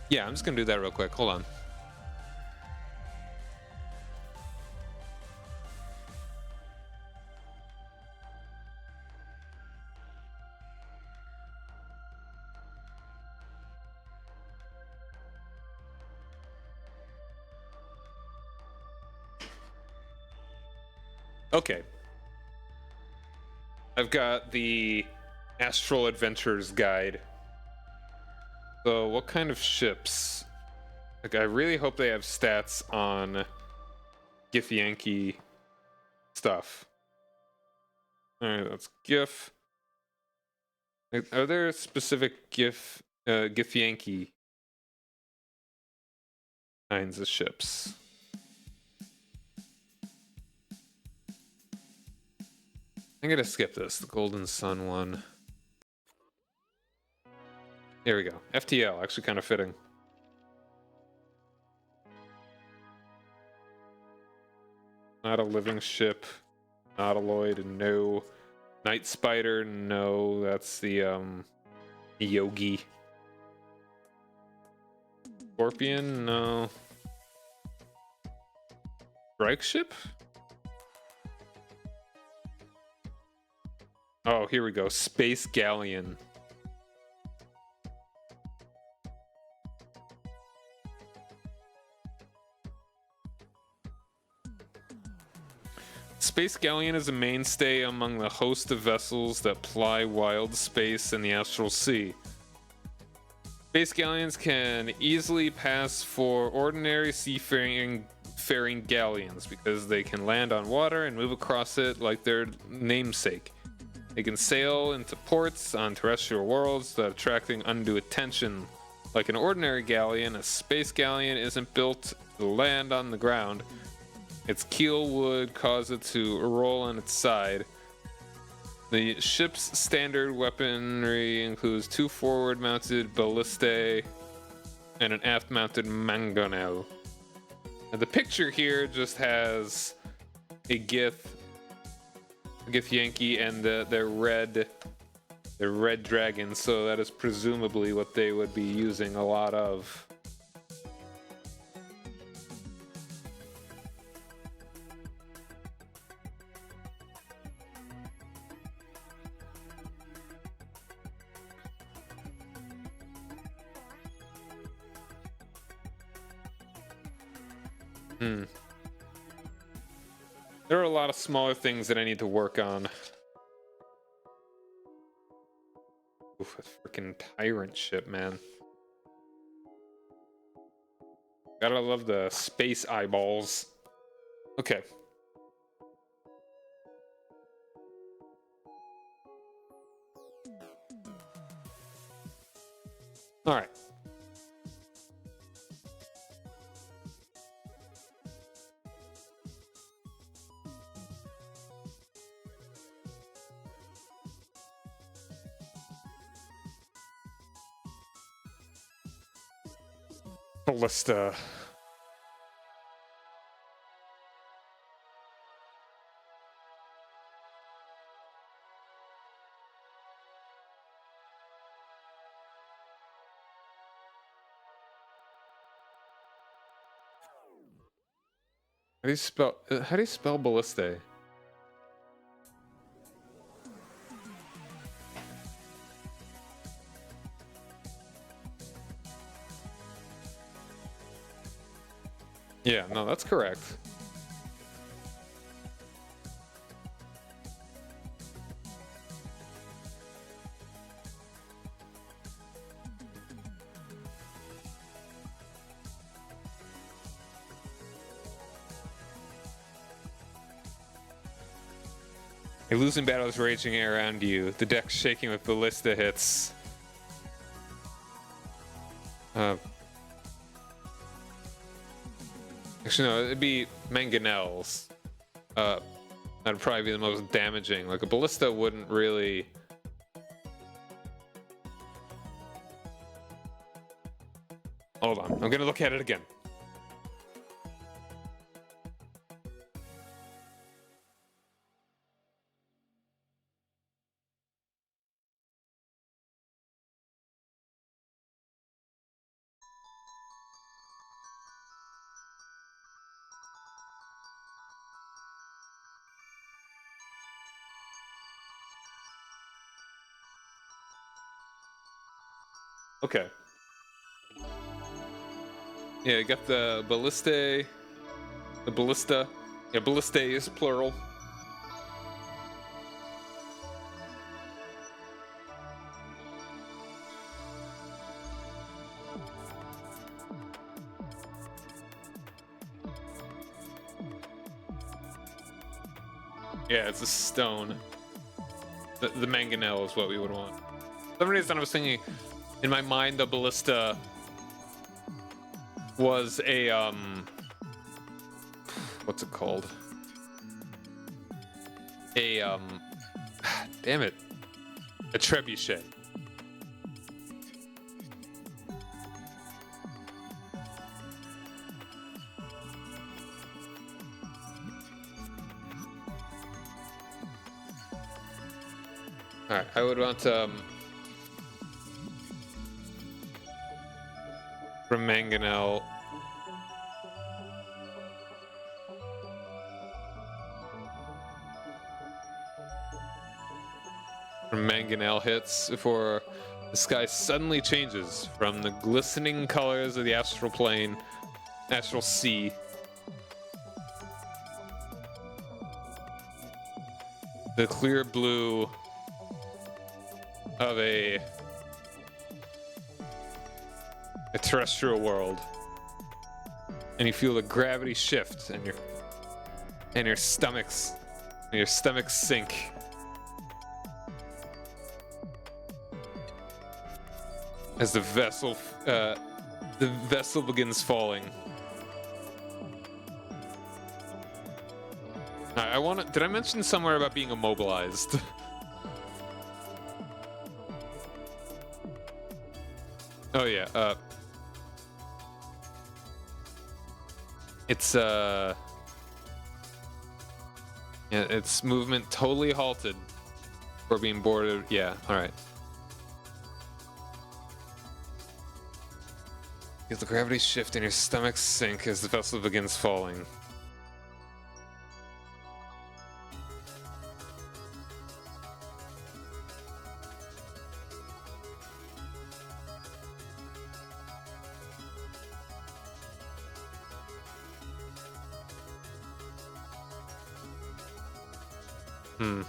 Yeah, I'm just gonna do that real quick. Hold on. Okay. I've got the Astral Adventures Guide. So, what kind of ships? Like, I really hope they have stats on Githyanki stuff. Alright, that's GIF. Are there specific Githyanki kinds of ships? I'm gonna skip this, the Golden Sun one. There we go. FTL, actually kind of fitting. Not a living ship. Nautiloid, no. Night Spider, no. That's the Yogi. Scorpion, no. Strike ship? Oh, here we go. Space Galleon. Space Galleon is a mainstay among the host of vessels that ply wild space in the astral sea. Space Galleons can easily pass for ordinary seafaring galleons because they can land on water and move across it like their namesake. They can sail into ports on terrestrial worlds without attracting undue attention. Like an ordinary galleon, a space galleon isn't built to land on the ground. Its keel would cause it to roll on its side. The ship's standard weaponry includes 2 forward-mounted ballistae and an aft-mounted mangonel. And the picture here just has a Githyanki and their red dragon, so that is presumably what they would be using a lot of. Hmm. There are a lot of smaller things that I need to work on. Oof, a freaking tyrant ship, man. Gotta love the space eyeballs. Okay. All right. Ballista. How do you spell ballista? Yeah, no, that's correct. A losing battle is raging around you. The deck's shaking with ballista hits. Actually, no, it'd be mangonels. That'd probably be the most damaging. Like a ballista wouldn't really. Hold on, I'm gonna look at it again. Okay. Yeah, you got the ballista. The ballista. Yeah, ballista is plural. Yeah, it's a stone. The mangonel is what we would want. For some reason, I was thinking, in my mind, the ballista was a what's it called? A damn it, a trebuchet. All right, I would want from mangonel. From mangonel hits before the sky suddenly changes from the glistening colors of the astral plane, astral sea, the clear blue of a terrestrial world, and you feel the gravity shift and your stomachs sink. As the vessel begins falling. Did I mention somewhere about being immobilized? Oh yeah, its movement totally halted for being boarded. Yeah, all right. Feel the gravity shift and your stomach sink as the vessel begins falling. Hmm.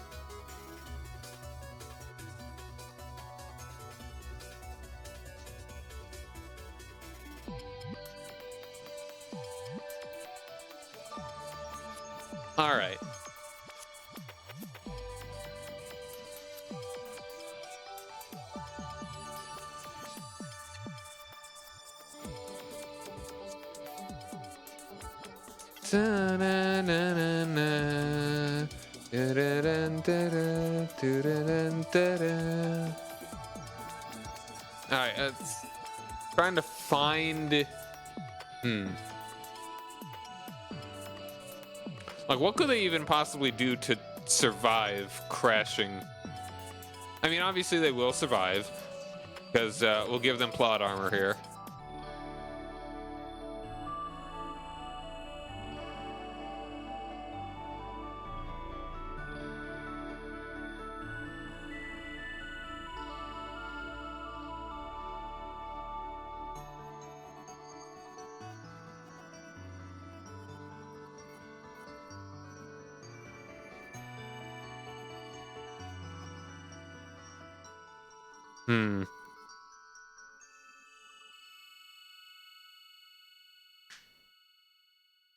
All right. All right, it's trying to find. Like, what could they even possibly do to survive crashing? I mean, obviously they will survive because we'll give them plot armor here. Hmm.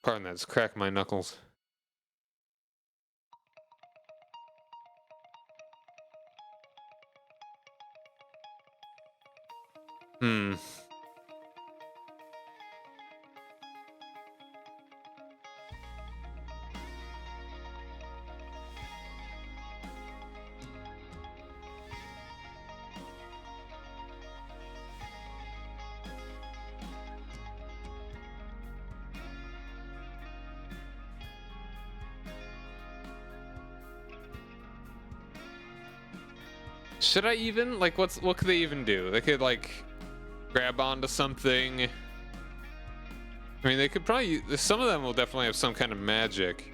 Pardon that, just crack my knuckles. Hmm. Should I even like what could they even do? They could like grab onto something. I mean, they could probably. Some of them will definitely have some kind of magic.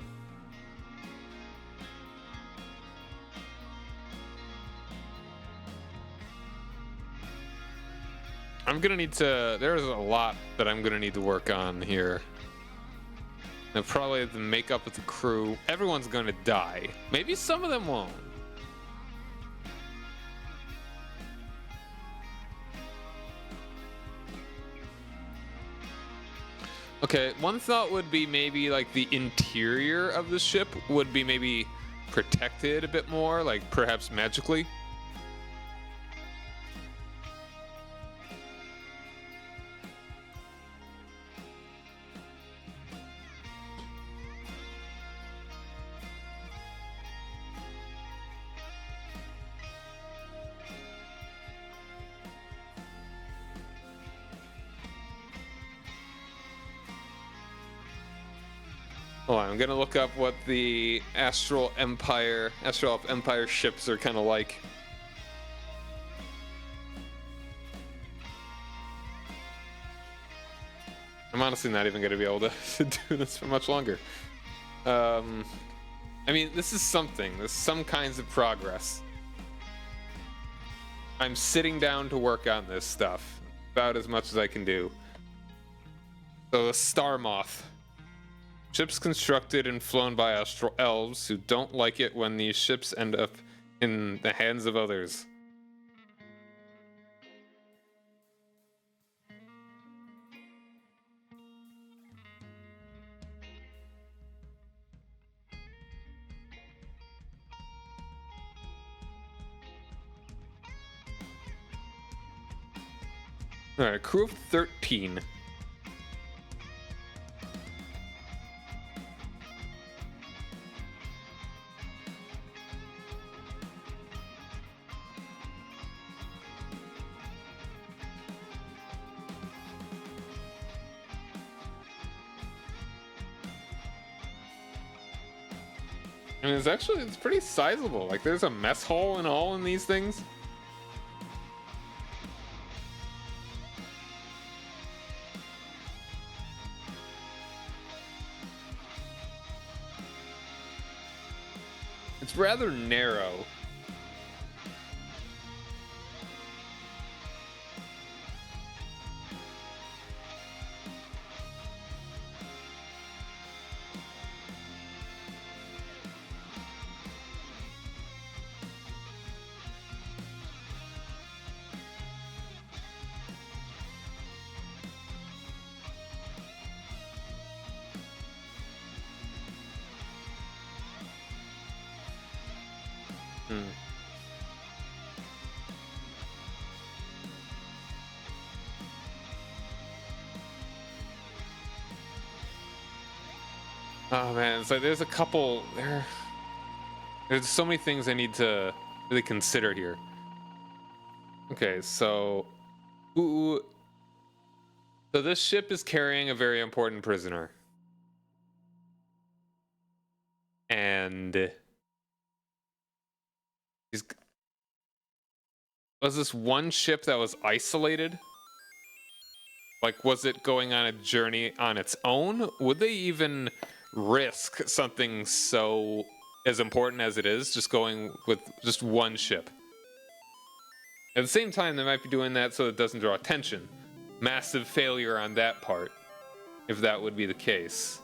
I'm gonna need to. There's a lot that I'm gonna need to work on here. And probably the makeup of the crew. Everyone's gonna die. Maybe some of them won't. Okay, one thought would be maybe like the interior of the ship would be maybe protected a bit more, like perhaps magically. Hold on, I'm gonna look up what the Astral Empire ships are kind of like. I'm honestly not even gonna be able to do this for much longer. I mean, this is something. There's some kinds of progress. I'm sitting down to work on this stuff. About as much as I can do. So the Star Moth. Ships constructed and flown by astral elves who don't like it when these ships end up in the hands of others. Alright, crew of 13. I mean, it's pretty sizable. Like, there's a mess hall and all in these things. It's rather narrow. Hmm. Oh man, it's like there's a couple there. There's so many things I need to really consider here. Okay, so ooh, so this ship is carrying a very important prisoner. And he's was this one ship that was isolated? Like, was it going on a journey on its own? Would they even risk something so as important as it is, just going with just one ship? At the same time, they might be doing that so it doesn't draw attention. Massive failure on that part, if that would be the case.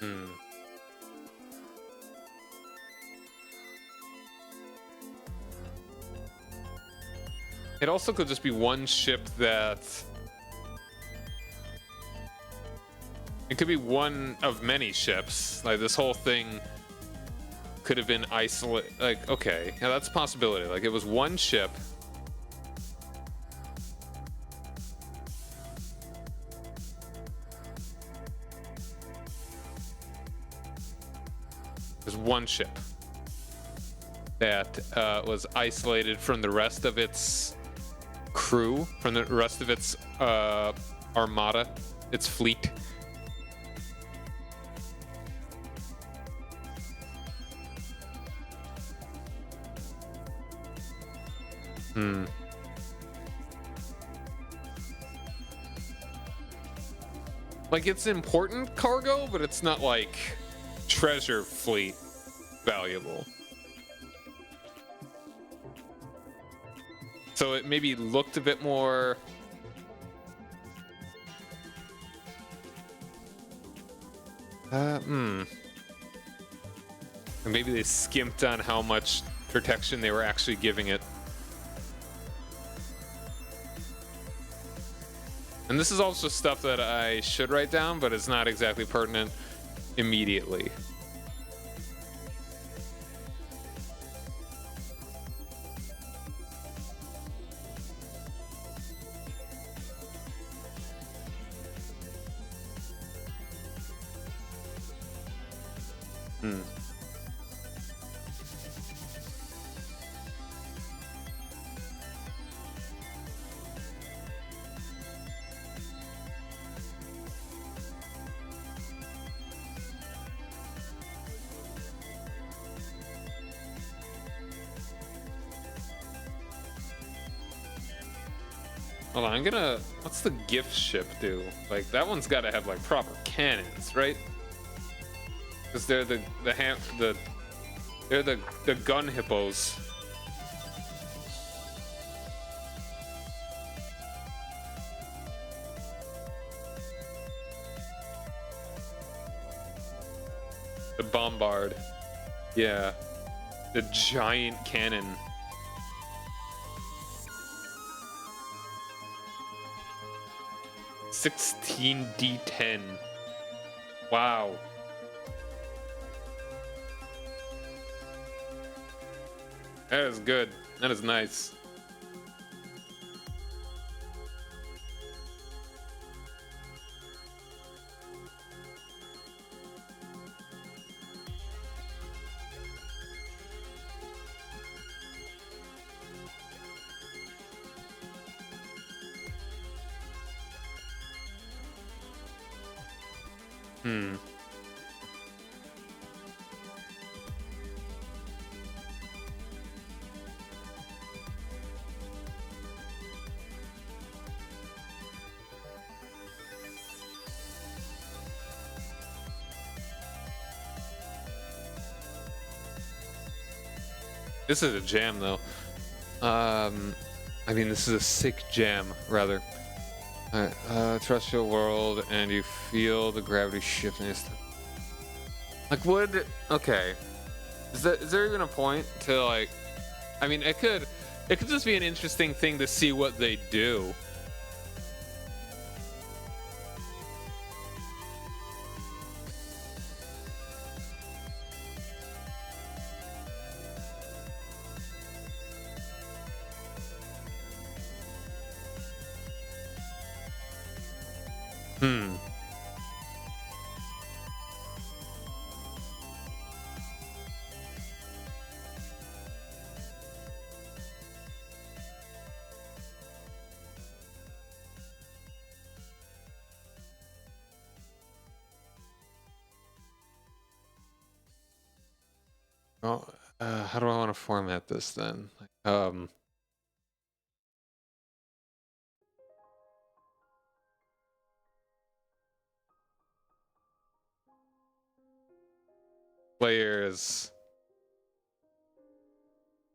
Hmm. It also could just be one ship that... It could be one of many ships. Like, this whole thing could have been isolated. Like, okay, yeah, that's a possibility. Like, it was one ship. There's one ship that was isolated from the rest of its crew, from the rest of its armada, its fleet. Hmm. Like, it's important cargo, but it's not like treasure fleet valuable. So it maybe looked a bit more... And maybe they skimped on how much protection they were actually giving it. And this is also stuff that I should write down, but it's not exactly pertinent immediately. Hmm. Hold on, I'm gonna... What's the gift ship do? Like, that one's gotta have, like, proper cannons, right? Because they're they're the gun hippos. The bombard. Yeah. The giant cannon. $16D10. Wow. That is good. That is nice. Hmm. This is a jam, though. I mean, this is a sick jam, rather. Alright, terrestrial world, and you feel the gravity shifting. Like, okay. Is there even a point to, like, I mean, it could just be an interesting thing to see what they do. Hmm. Well, how do I want to format this then? Players,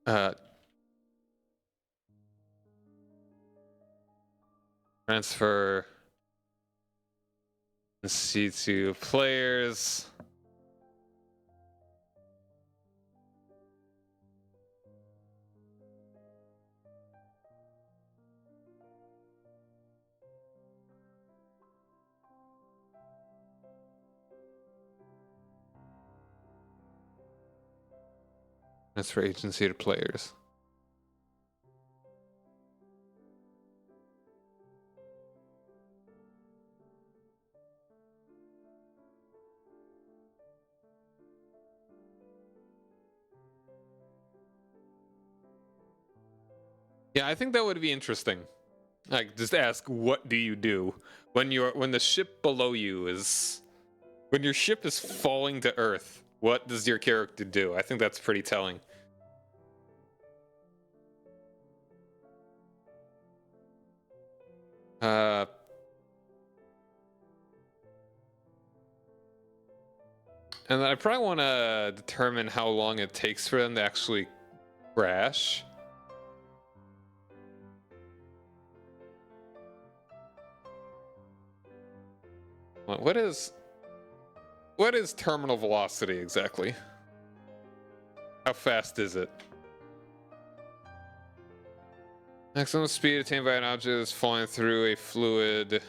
uh, transfer C2 players. Transfer agency to players. Yeah, I think that would be interesting. Like, just ask, what do you do when the ship below you is, when your ship is falling to Earth? What does your character do? I think that's pretty telling. Uh, and I probably want to determine how long it takes for them to actually crash. What is terminal velocity exactly? How fast is it? Maximum speed attained by an object is falling through a fluid.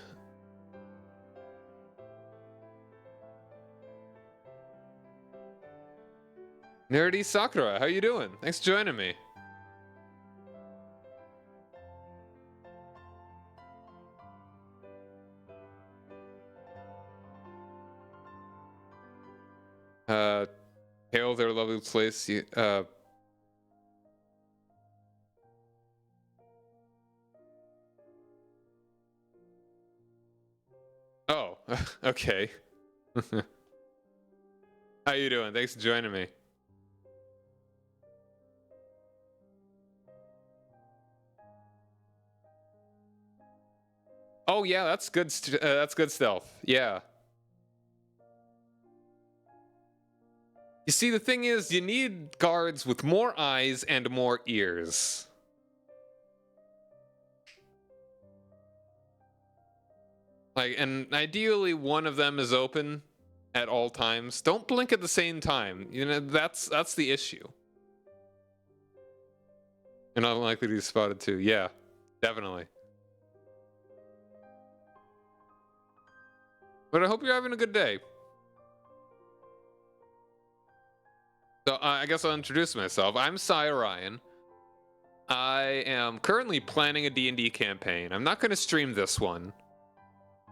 Nerdy Sakura, how you doing? Thanks for joining me. Hail their lovely place. Oh, okay. How you doing? Thanks for joining me. Oh yeah, that's good. That's good stealth. Yeah. You see, the thing is, you need guards with more eyes and more ears. Like, and ideally, one of them is open at all times. Don't blink at the same time. You know, that's the issue. And unlikely to be spotted too. Yeah, definitely. But I hope you're having a good day. So I guess I'll introduce myself. I'm Cy Ryan. I am currently planning a D&D campaign. I'm not going to stream this one.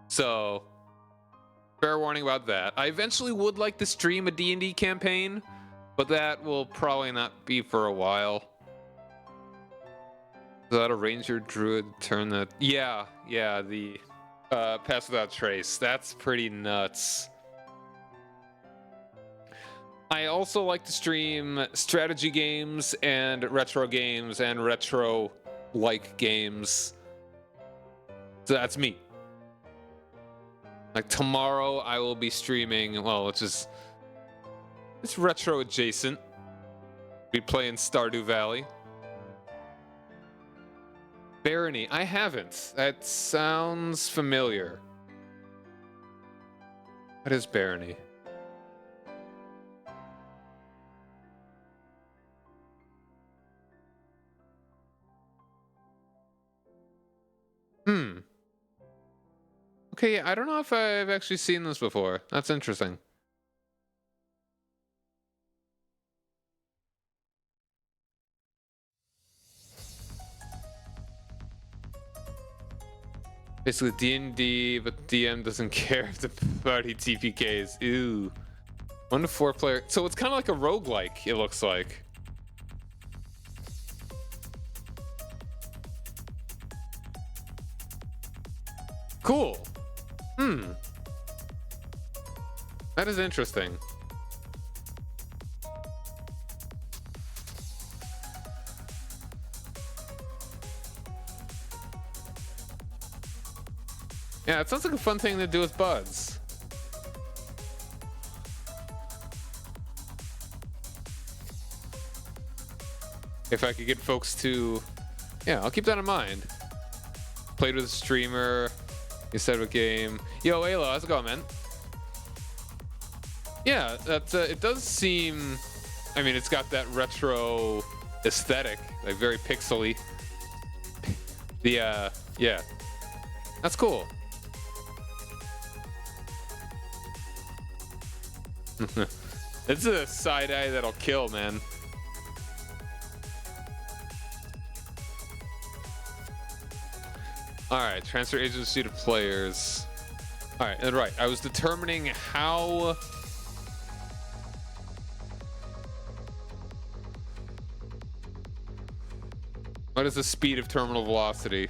So, fair warning about that. I eventually would like to stream a D&D campaign, but that will probably not be for a while. Is that a ranger druid turn that? Yeah, the pass without trace. That's pretty nuts. I also like to stream strategy games and retro like games. So that's me. Like tomorrow I will be streaming, well, it's retro adjacent. Be playing Stardew Valley. Barony. I haven't. That sounds familiar. What is Barony? Okay, yeah, I don't know if I've actually seen this before. That's interesting. Basically D&D, but DM doesn't care if the party TPKs. Ooh. 1 to 4 player. So it's kind of like a roguelike, it looks like. Cool. That is interesting. Yeah, it sounds like a fun thing to do with buds. If I could get folks to... Yeah, I'll keep that in mind. Played with a streamer. You said a game. Yo, Alo, how's it going, man? Yeah, that's it does seem... I mean, it's got that retro aesthetic, like very pixely. The, yeah. That's cool. It's a side eye that'll kill, man. All right, transfer agency to players. All right, and right, I was determining how. What is the speed of terminal velocity?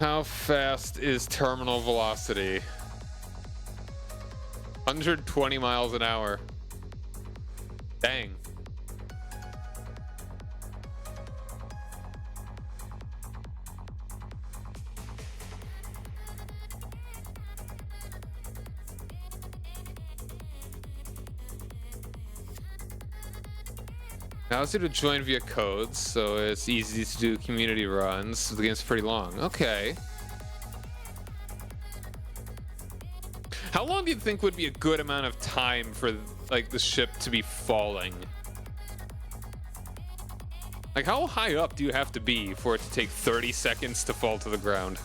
How fast is terminal velocity? 120 miles an hour. Dang. Now it's to join via codes, so it's easy to do community runs. The game's pretty long. Okay. How long do you think would be a good amount of time for like the ship to be falling? Like how high up do you have to be for it to take 30 seconds to fall to the ground?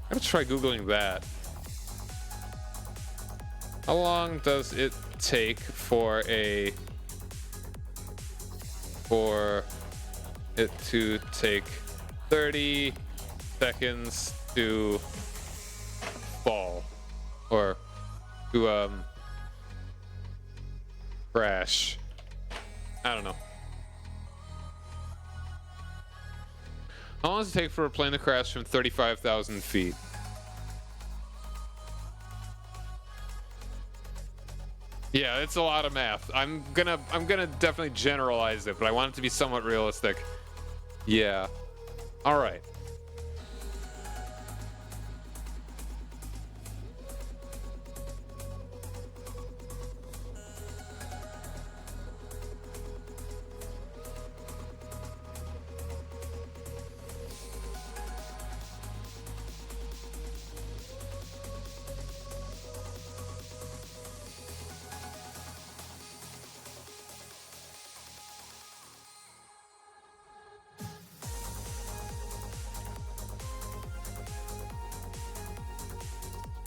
I'm gonna try Googling that. How long does it take for it to take 30 seconds to fall or to crash? I don't know. How long does it take for a plane to crash from 35,000 feet? Yeah, it's a lot of math. I'm gonna definitely generalize it, but I want it to be somewhat realistic. Yeah. All right.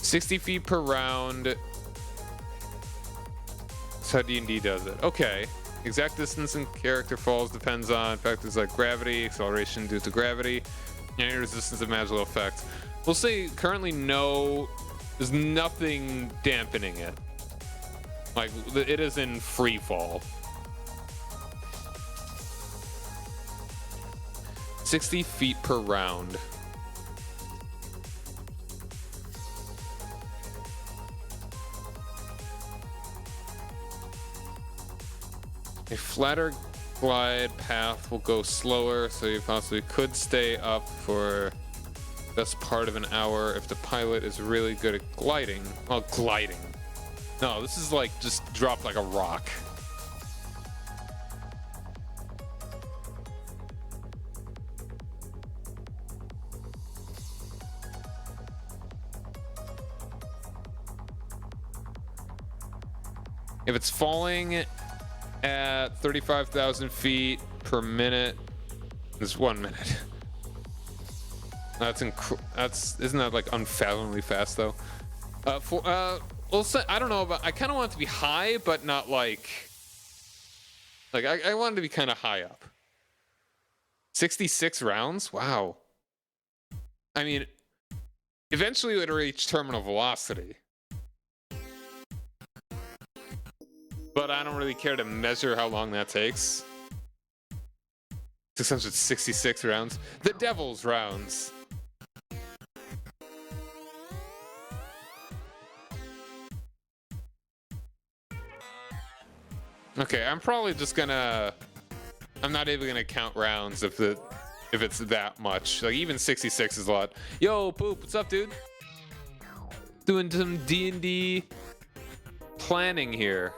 $60 feet per round. That's how D&D does it. Okay. Exact distance and character falls depends on factors like gravity, acceleration due to gravity, and resistance of magical effects. We'll say currently there's nothing dampening it. Like, it is in free fall. 60 feet per round. A flatter glide path will go slower, so you possibly could stay up for Best part of an hour if the pilot is really good at gliding. Well, gliding. No, this is like just drop like a rock. If it's falling at 35,000 feet per minute, it's 1 minute. Isn't that like unfathomably fast though? Well, I don't know, but I kind of want it to be high, but not like I want it to be kind of high up. 66 rounds? Wow. I mean, eventually it would reach terminal velocity. But I don't really care to measure how long that takes. 666 rounds. The Devil's rounds. Okay, I'm probably just gonna... I'm not even gonna count rounds if it's that much. Like, even 66 is a lot. Yo, Poop, what's up, dude? Doing some D&D planning here.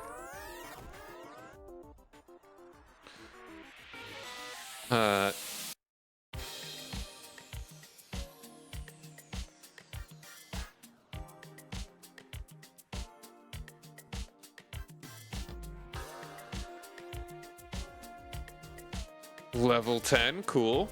Level 10, cool.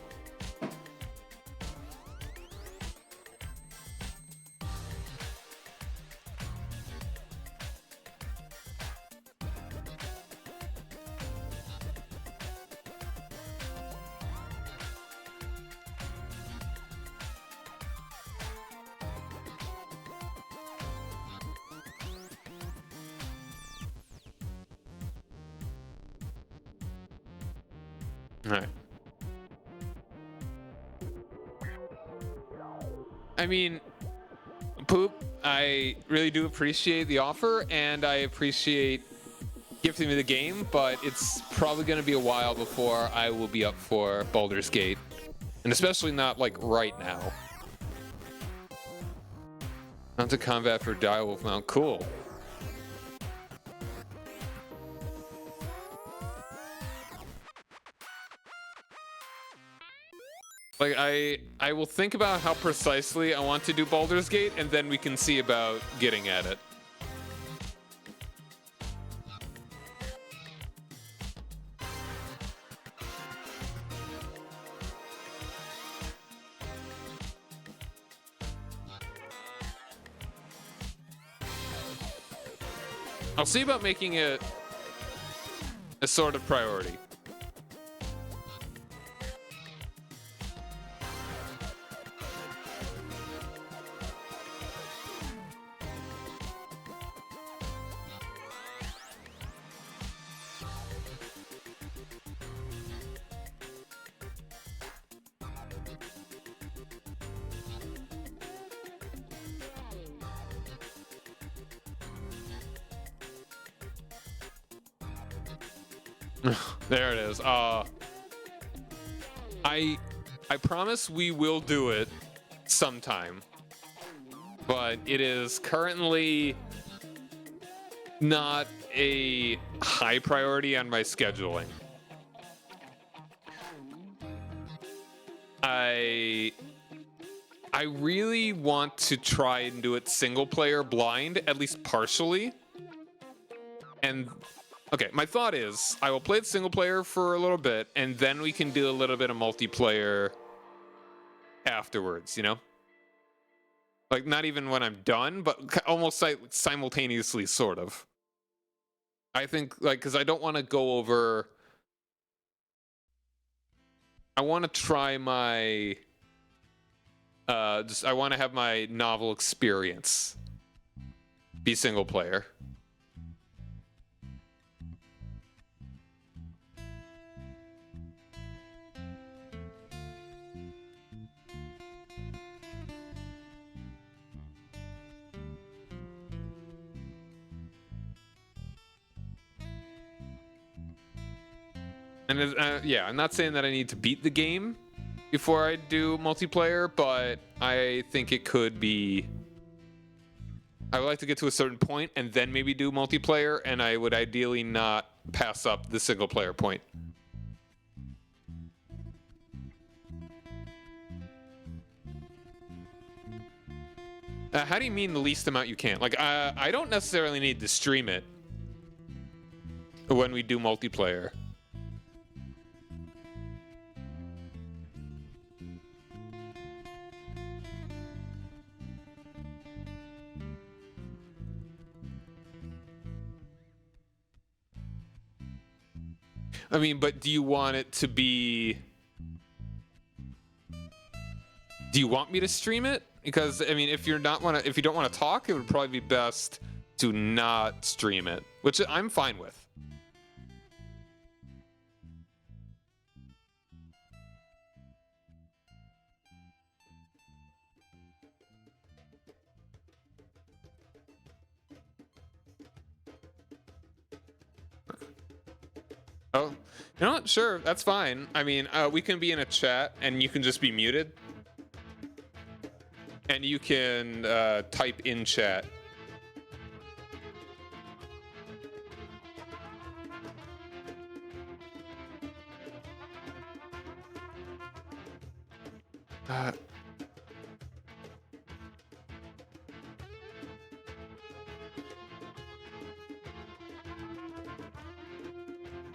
Alright. I mean, Poop, I really do appreciate the offer, and I appreciate gifting me the game, but it's probably going to be a while before I will be up for Baldur's Gate. And especially not, like, right now. Mount to combat for Direwolf Mount. Cool. Like, I will think about how precisely I want to do Baldur's Gate, and then we can see about getting at it. I'll see about making it a sort of priority. There it is. I promise we will do it sometime, but it is currently not a high priority on my scheduling. I really want to try and do it single player blind, at least partially. And okay, my thought is I will play it single player for a little bit, and then we can do a little bit of multiplayer afterwards, you know? Like, not even when I'm done, but almost simultaneously, sort of. I think, like, because I don't want to go over... I want to try my... I want to have my novel experience be single player. And yeah, I'm not saying that I need to beat the game, before I do multiplayer, but I think it could be. I would like to get to a certain point and then maybe do multiplayer, and I would ideally not pass up the single player point. How do you mean the least amount you can? Like, I don't necessarily need to stream it when we do multiplayer. I mean, but do you want it to be... Do you want me to stream it? Because I mean, if you don't want to talk, it would probably be best to not stream it, which I'm fine with. Oh, you know what? Sure, that's fine. I mean, we can be in a chat, and you can just be muted. And you can type in chat.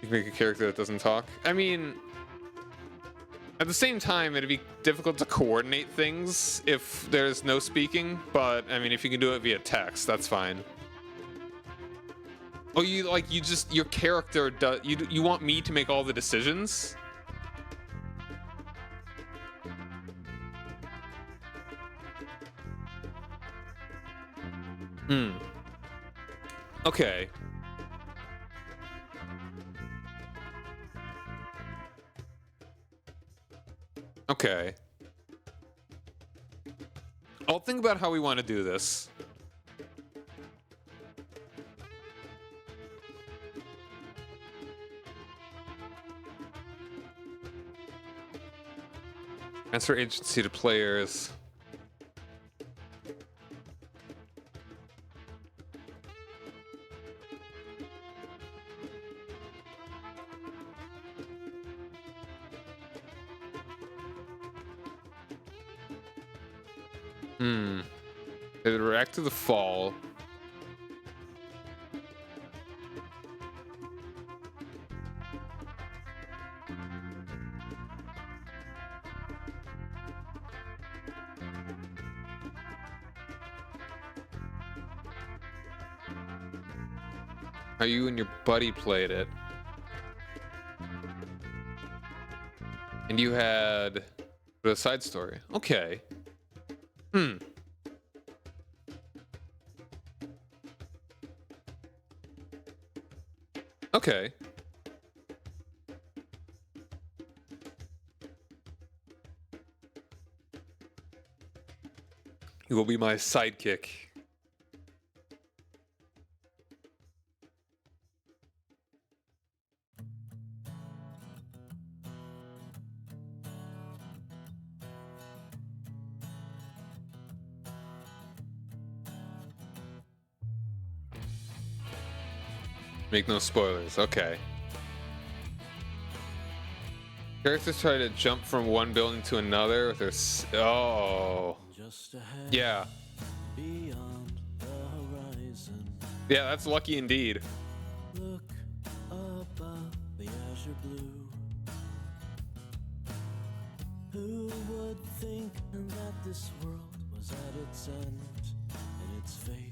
You can make a character that doesn't talk. I mean... At the same time, it'd be difficult to coordinate things if there's no speaking, but I mean, if you can do it via text, that's fine. Oh, your character does, you want me to make all the decisions? Okay. Okay. I'll think about how we want to do this. Transfer agency to players. They would react to the fall. How you and your buddy played it. And you had a side story. Okay. Okay. You will be my sidekick. Make no spoilers. Okay. Characters try to jump from one building to another with their oh. Yeah. Beyond the horizon. Yeah, that's lucky indeed. Look above the azure blue. Who would think that this world was at its end and its fate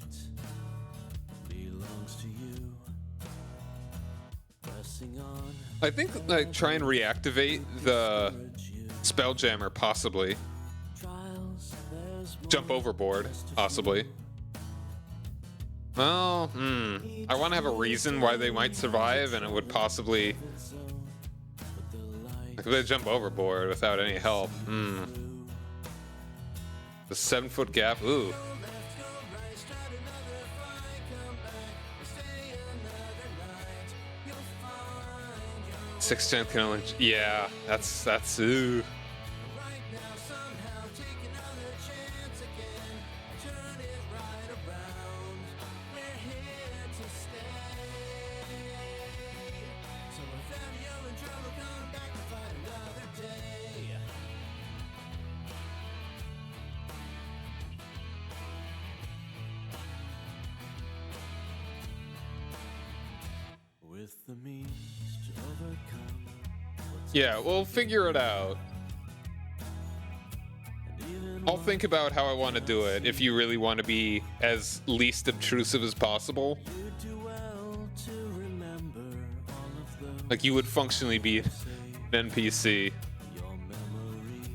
belongs to you? Pressing on. I think like try and reactivate the Spelljammer possibly. Jump overboard, possibly. Well, I want to have a reason why they might survive, and it would possibly... Like, if they jump overboard without any help, The 7-foot gap, ooh. 6th gen can only... Yeah, that's ooh. with the means to overcome what's Yeah, we'll figure it out. even I'll think about how I want to do it if you really want to be as least obtrusive as possible. you do well to remember all of those Like you would functionally be an NPC. your memories.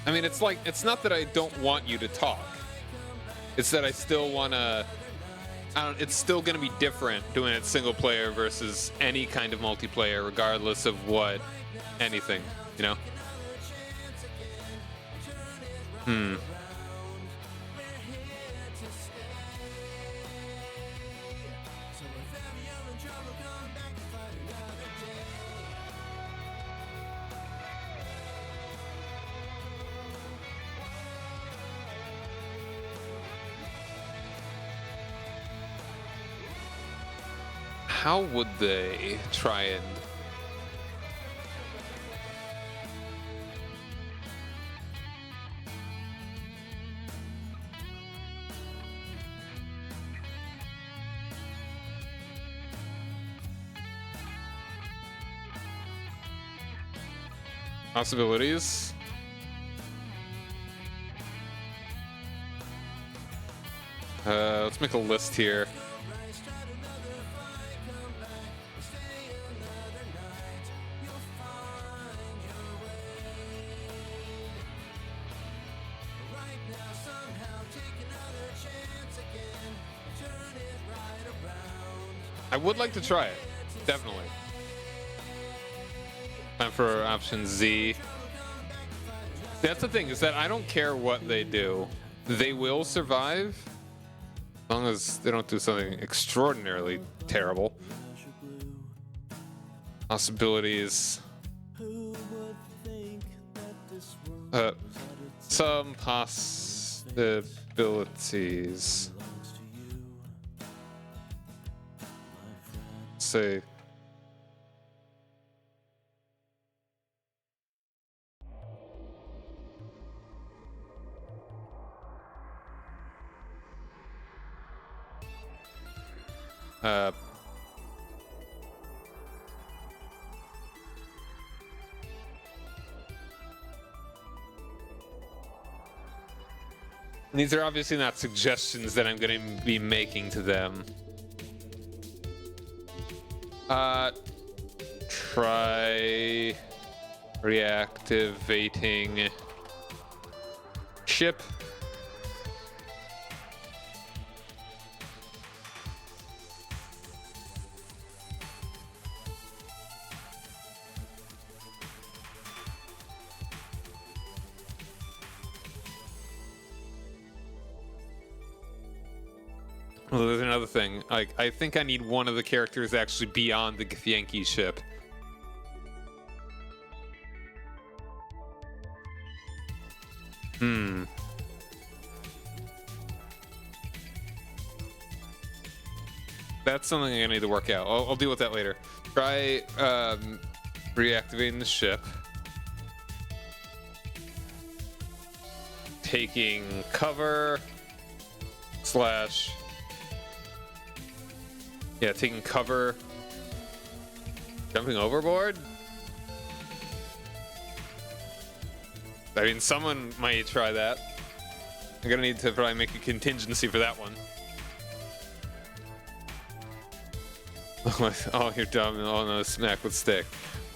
I mean, it's like, it's not that I don't want you to talk. It's that I still want to, it's still going to be different doing it single player versus any kind of multiplayer, regardless of what, anything, you know? How would they try and... Possibilities? Let's make a list here. I would like to try it, definitely. Time for option Z. That's the thing, is that I don't care what they do. They will survive, as long as they don't do something extraordinarily terrible. Possibilities. Some possibilities. Say. These are obviously not suggestions that I'm going to be making to them. Try reactivating ship. Well, there's another thing. Like, I think I need one of the characters actually be on the Githyanki ship. That's something I need to work out. I'll deal with that later. Try reactivating the ship. Taking cover. Slash. Yeah, taking cover. Jumping overboard? I mean, someone might try that. I'm gonna need to probably make a contingency for that one. Oh, you're dumb. Oh no, smack with stick.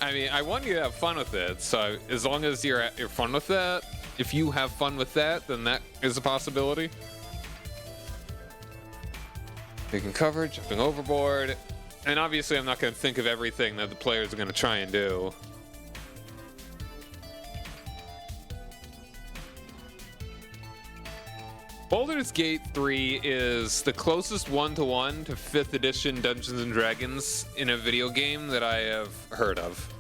I mean, I want you to have fun with it. So as long as you're fun with that, if you have fun with that, then that is a possibility. Taking cover, jumping overboard, and obviously I'm not going to think of everything that the players are going to try and do. Baldur's Gate 3 is the closest one-to-one to 5th edition Dungeons & Dragons in a video game that I have heard of.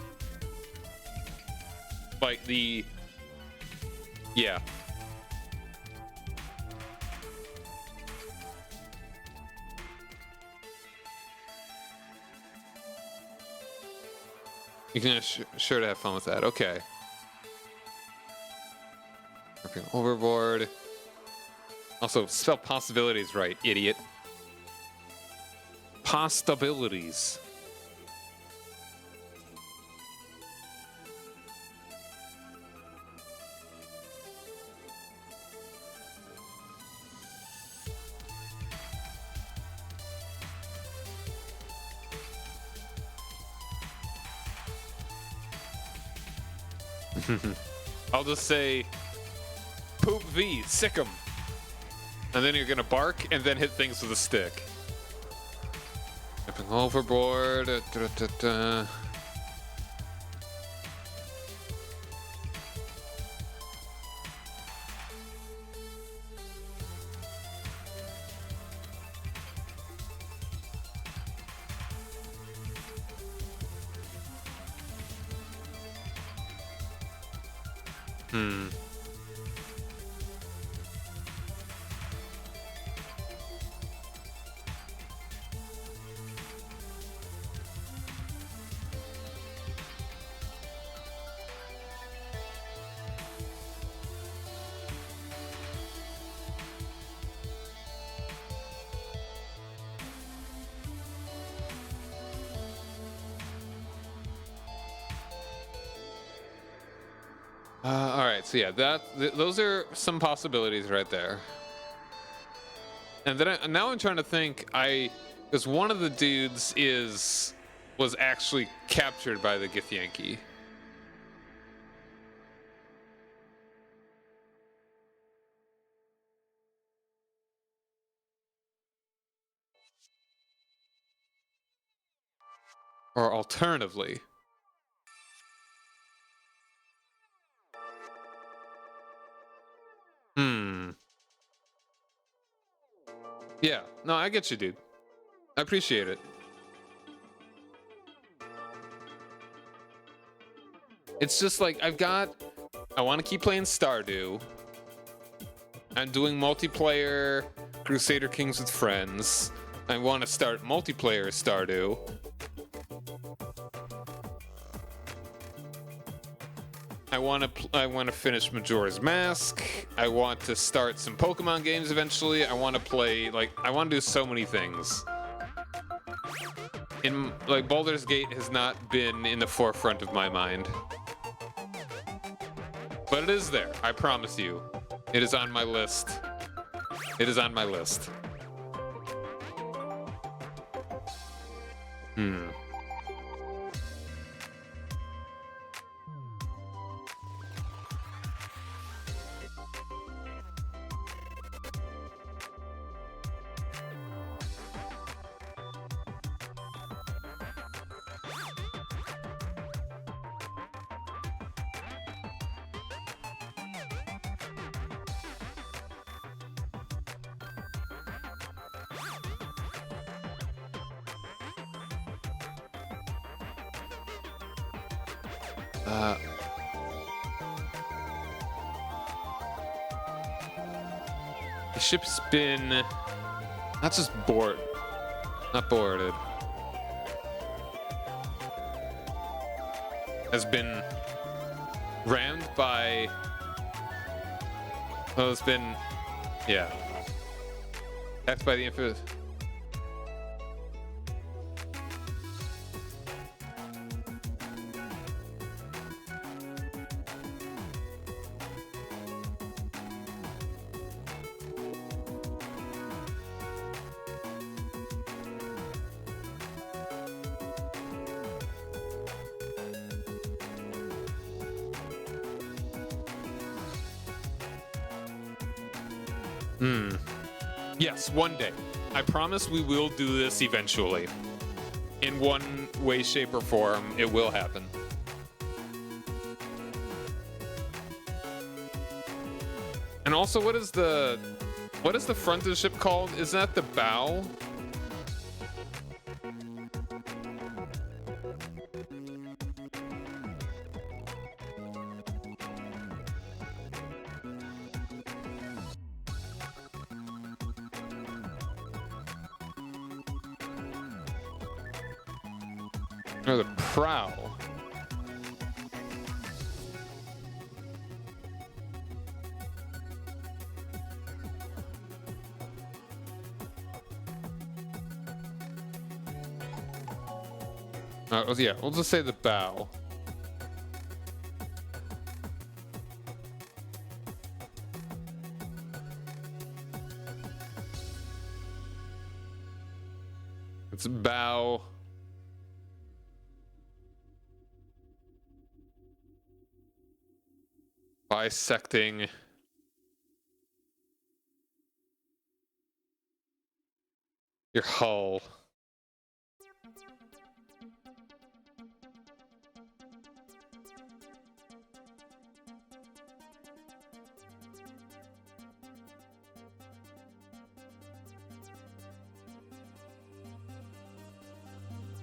Like the... Yeah. You can sure to have fun with that. Okay. Jumping overboard. Also, spell possibilities right, idiot. possibilities. I'll just say, poop V, sick 'em. And then you're gonna bark and then hit things with a stick. Jumping overboard. All right, so yeah, those are some possibilities right there. And then now I'm trying to think. Because one of the dudes was actually captured by the Githyanki. Or alternatively, yeah, no, I get you, dude. I appreciate it. It's just like I want to keep playing Stardew. I'm doing multiplayer Crusader Kings with friends. I want to start multiplayer Stardew. I want to finish Majora's Mask. I want to start some Pokemon games eventually. I want to play I want to do so many things. Baldur's Gate has not been in the forefront of my mind. But it is there, I promise you. It is on my list. It is on my list. The ship's been not just not boarded. Has been rammed by. Well, it's been, yeah, attacked by the infamous. Yes, one day. I promise we will do this eventually. In one way, shape, or form, it will happen. And also, what is the front of the ship called? Is that the bow? Or the prow? Yeah, we'll just say the bow. It's bow. Bisecting your hull.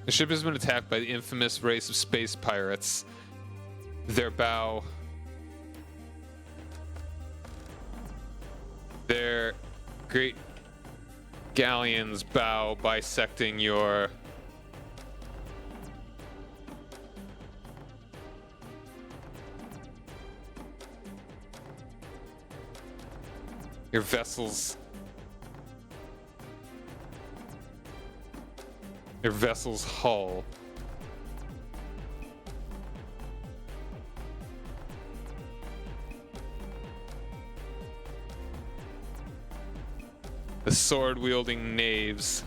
The ship has been attacked by the infamous race of space pirates. Their bow. Their great galleons bow, bisecting your vessel's hull. The sword-wielding knaves.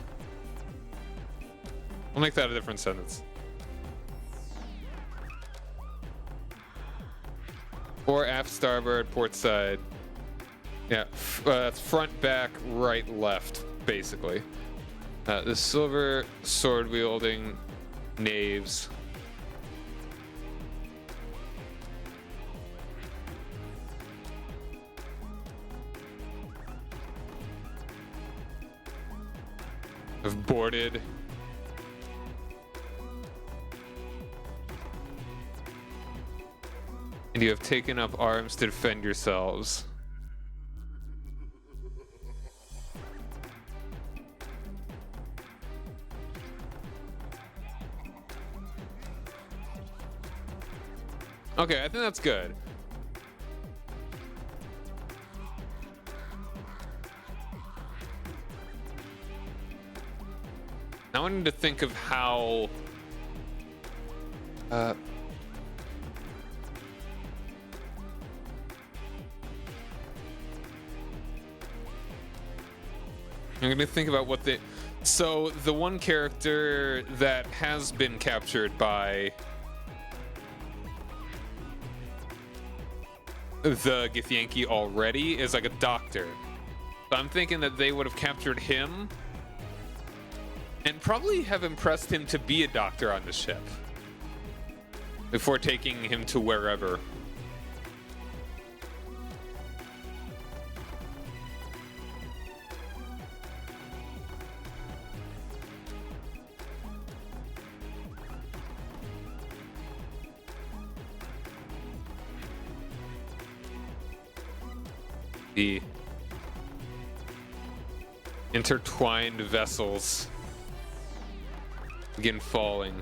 I'll make that a different sentence. Fore, aft, starboard, port side. Yeah, that's front, back, right, left, basically. The silver sword-wielding knaves. Have boarded. And you have taken up arms to defend yourselves. Okay, I think that's good. Now I need to think of how... I'm gonna think about what the... So, the one character that has been captured by the Githyanki already is like a doctor. So I'm thinking that they would have captured him and probably have impressed him to be a doctor on the ship before taking him to wherever. The intertwined vessels begin falling.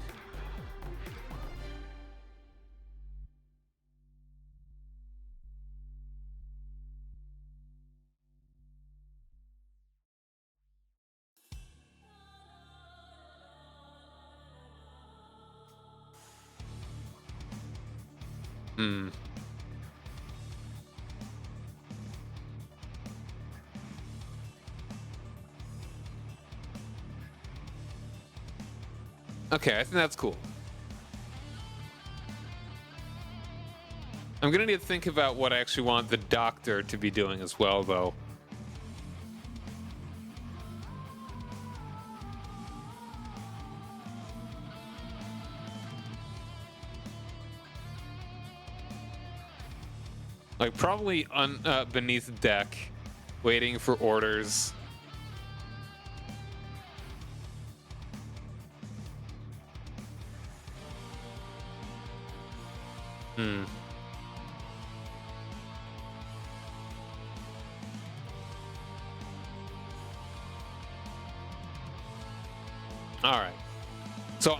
Okay, I think that's cool. I'm gonna need to think about what I actually want the doctor to be doing as well, though. Like, probably beneath deck, waiting for orders. All right. So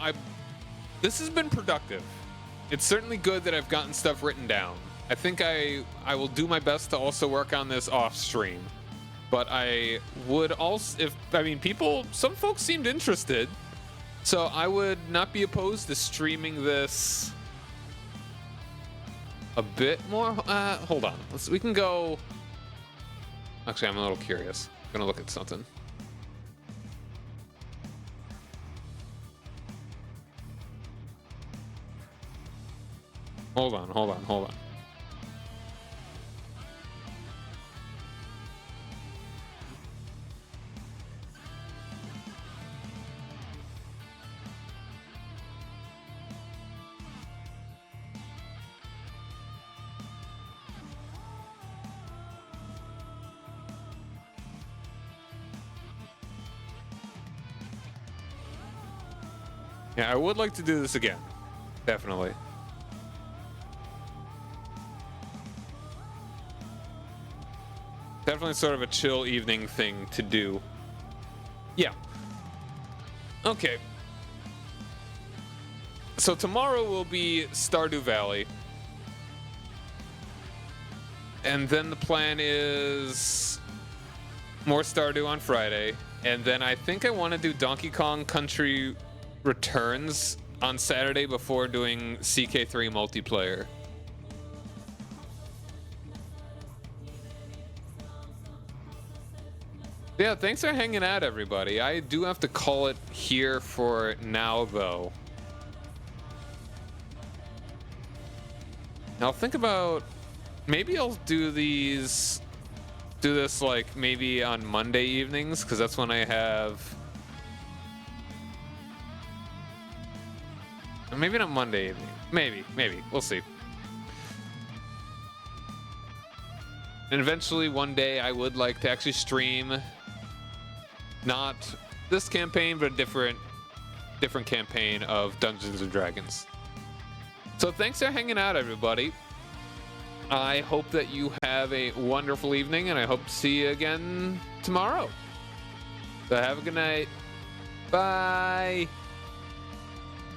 this has been productive. It's certainly good that I've gotten stuff written down. I think I will do my best to also work on this off stream. But I would also, some folks seemed interested. So I would not be opposed to streaming this a bit more. Hold on. We can go. Actually, I'm a little curious. I'm gonna look at something. Hold on. Yeah, I would like to do this again. Definitely. Definitely sort of a chill evening thing to do. Yeah. Okay. So tomorrow will be Stardew Valley. And then the plan is more Stardew on Friday. And then I think I want to do Donkey Kong Country Returns on Saturday before doing CK3 multiplayer. Yeah, thanks for hanging out, everybody. I do have to call it here for now, though. I'll think about... Maybe I'll do this like maybe on Monday evenings, because that's when I have... Maybe not Monday evening. Maybe. We'll see. And eventually one day I would like to actually stream not this campaign, but a different campaign of Dungeons and Dragons. So thanks for hanging out, everybody. I hope that you have a wonderful evening, and I hope to see you again tomorrow. So have a good night. Bye.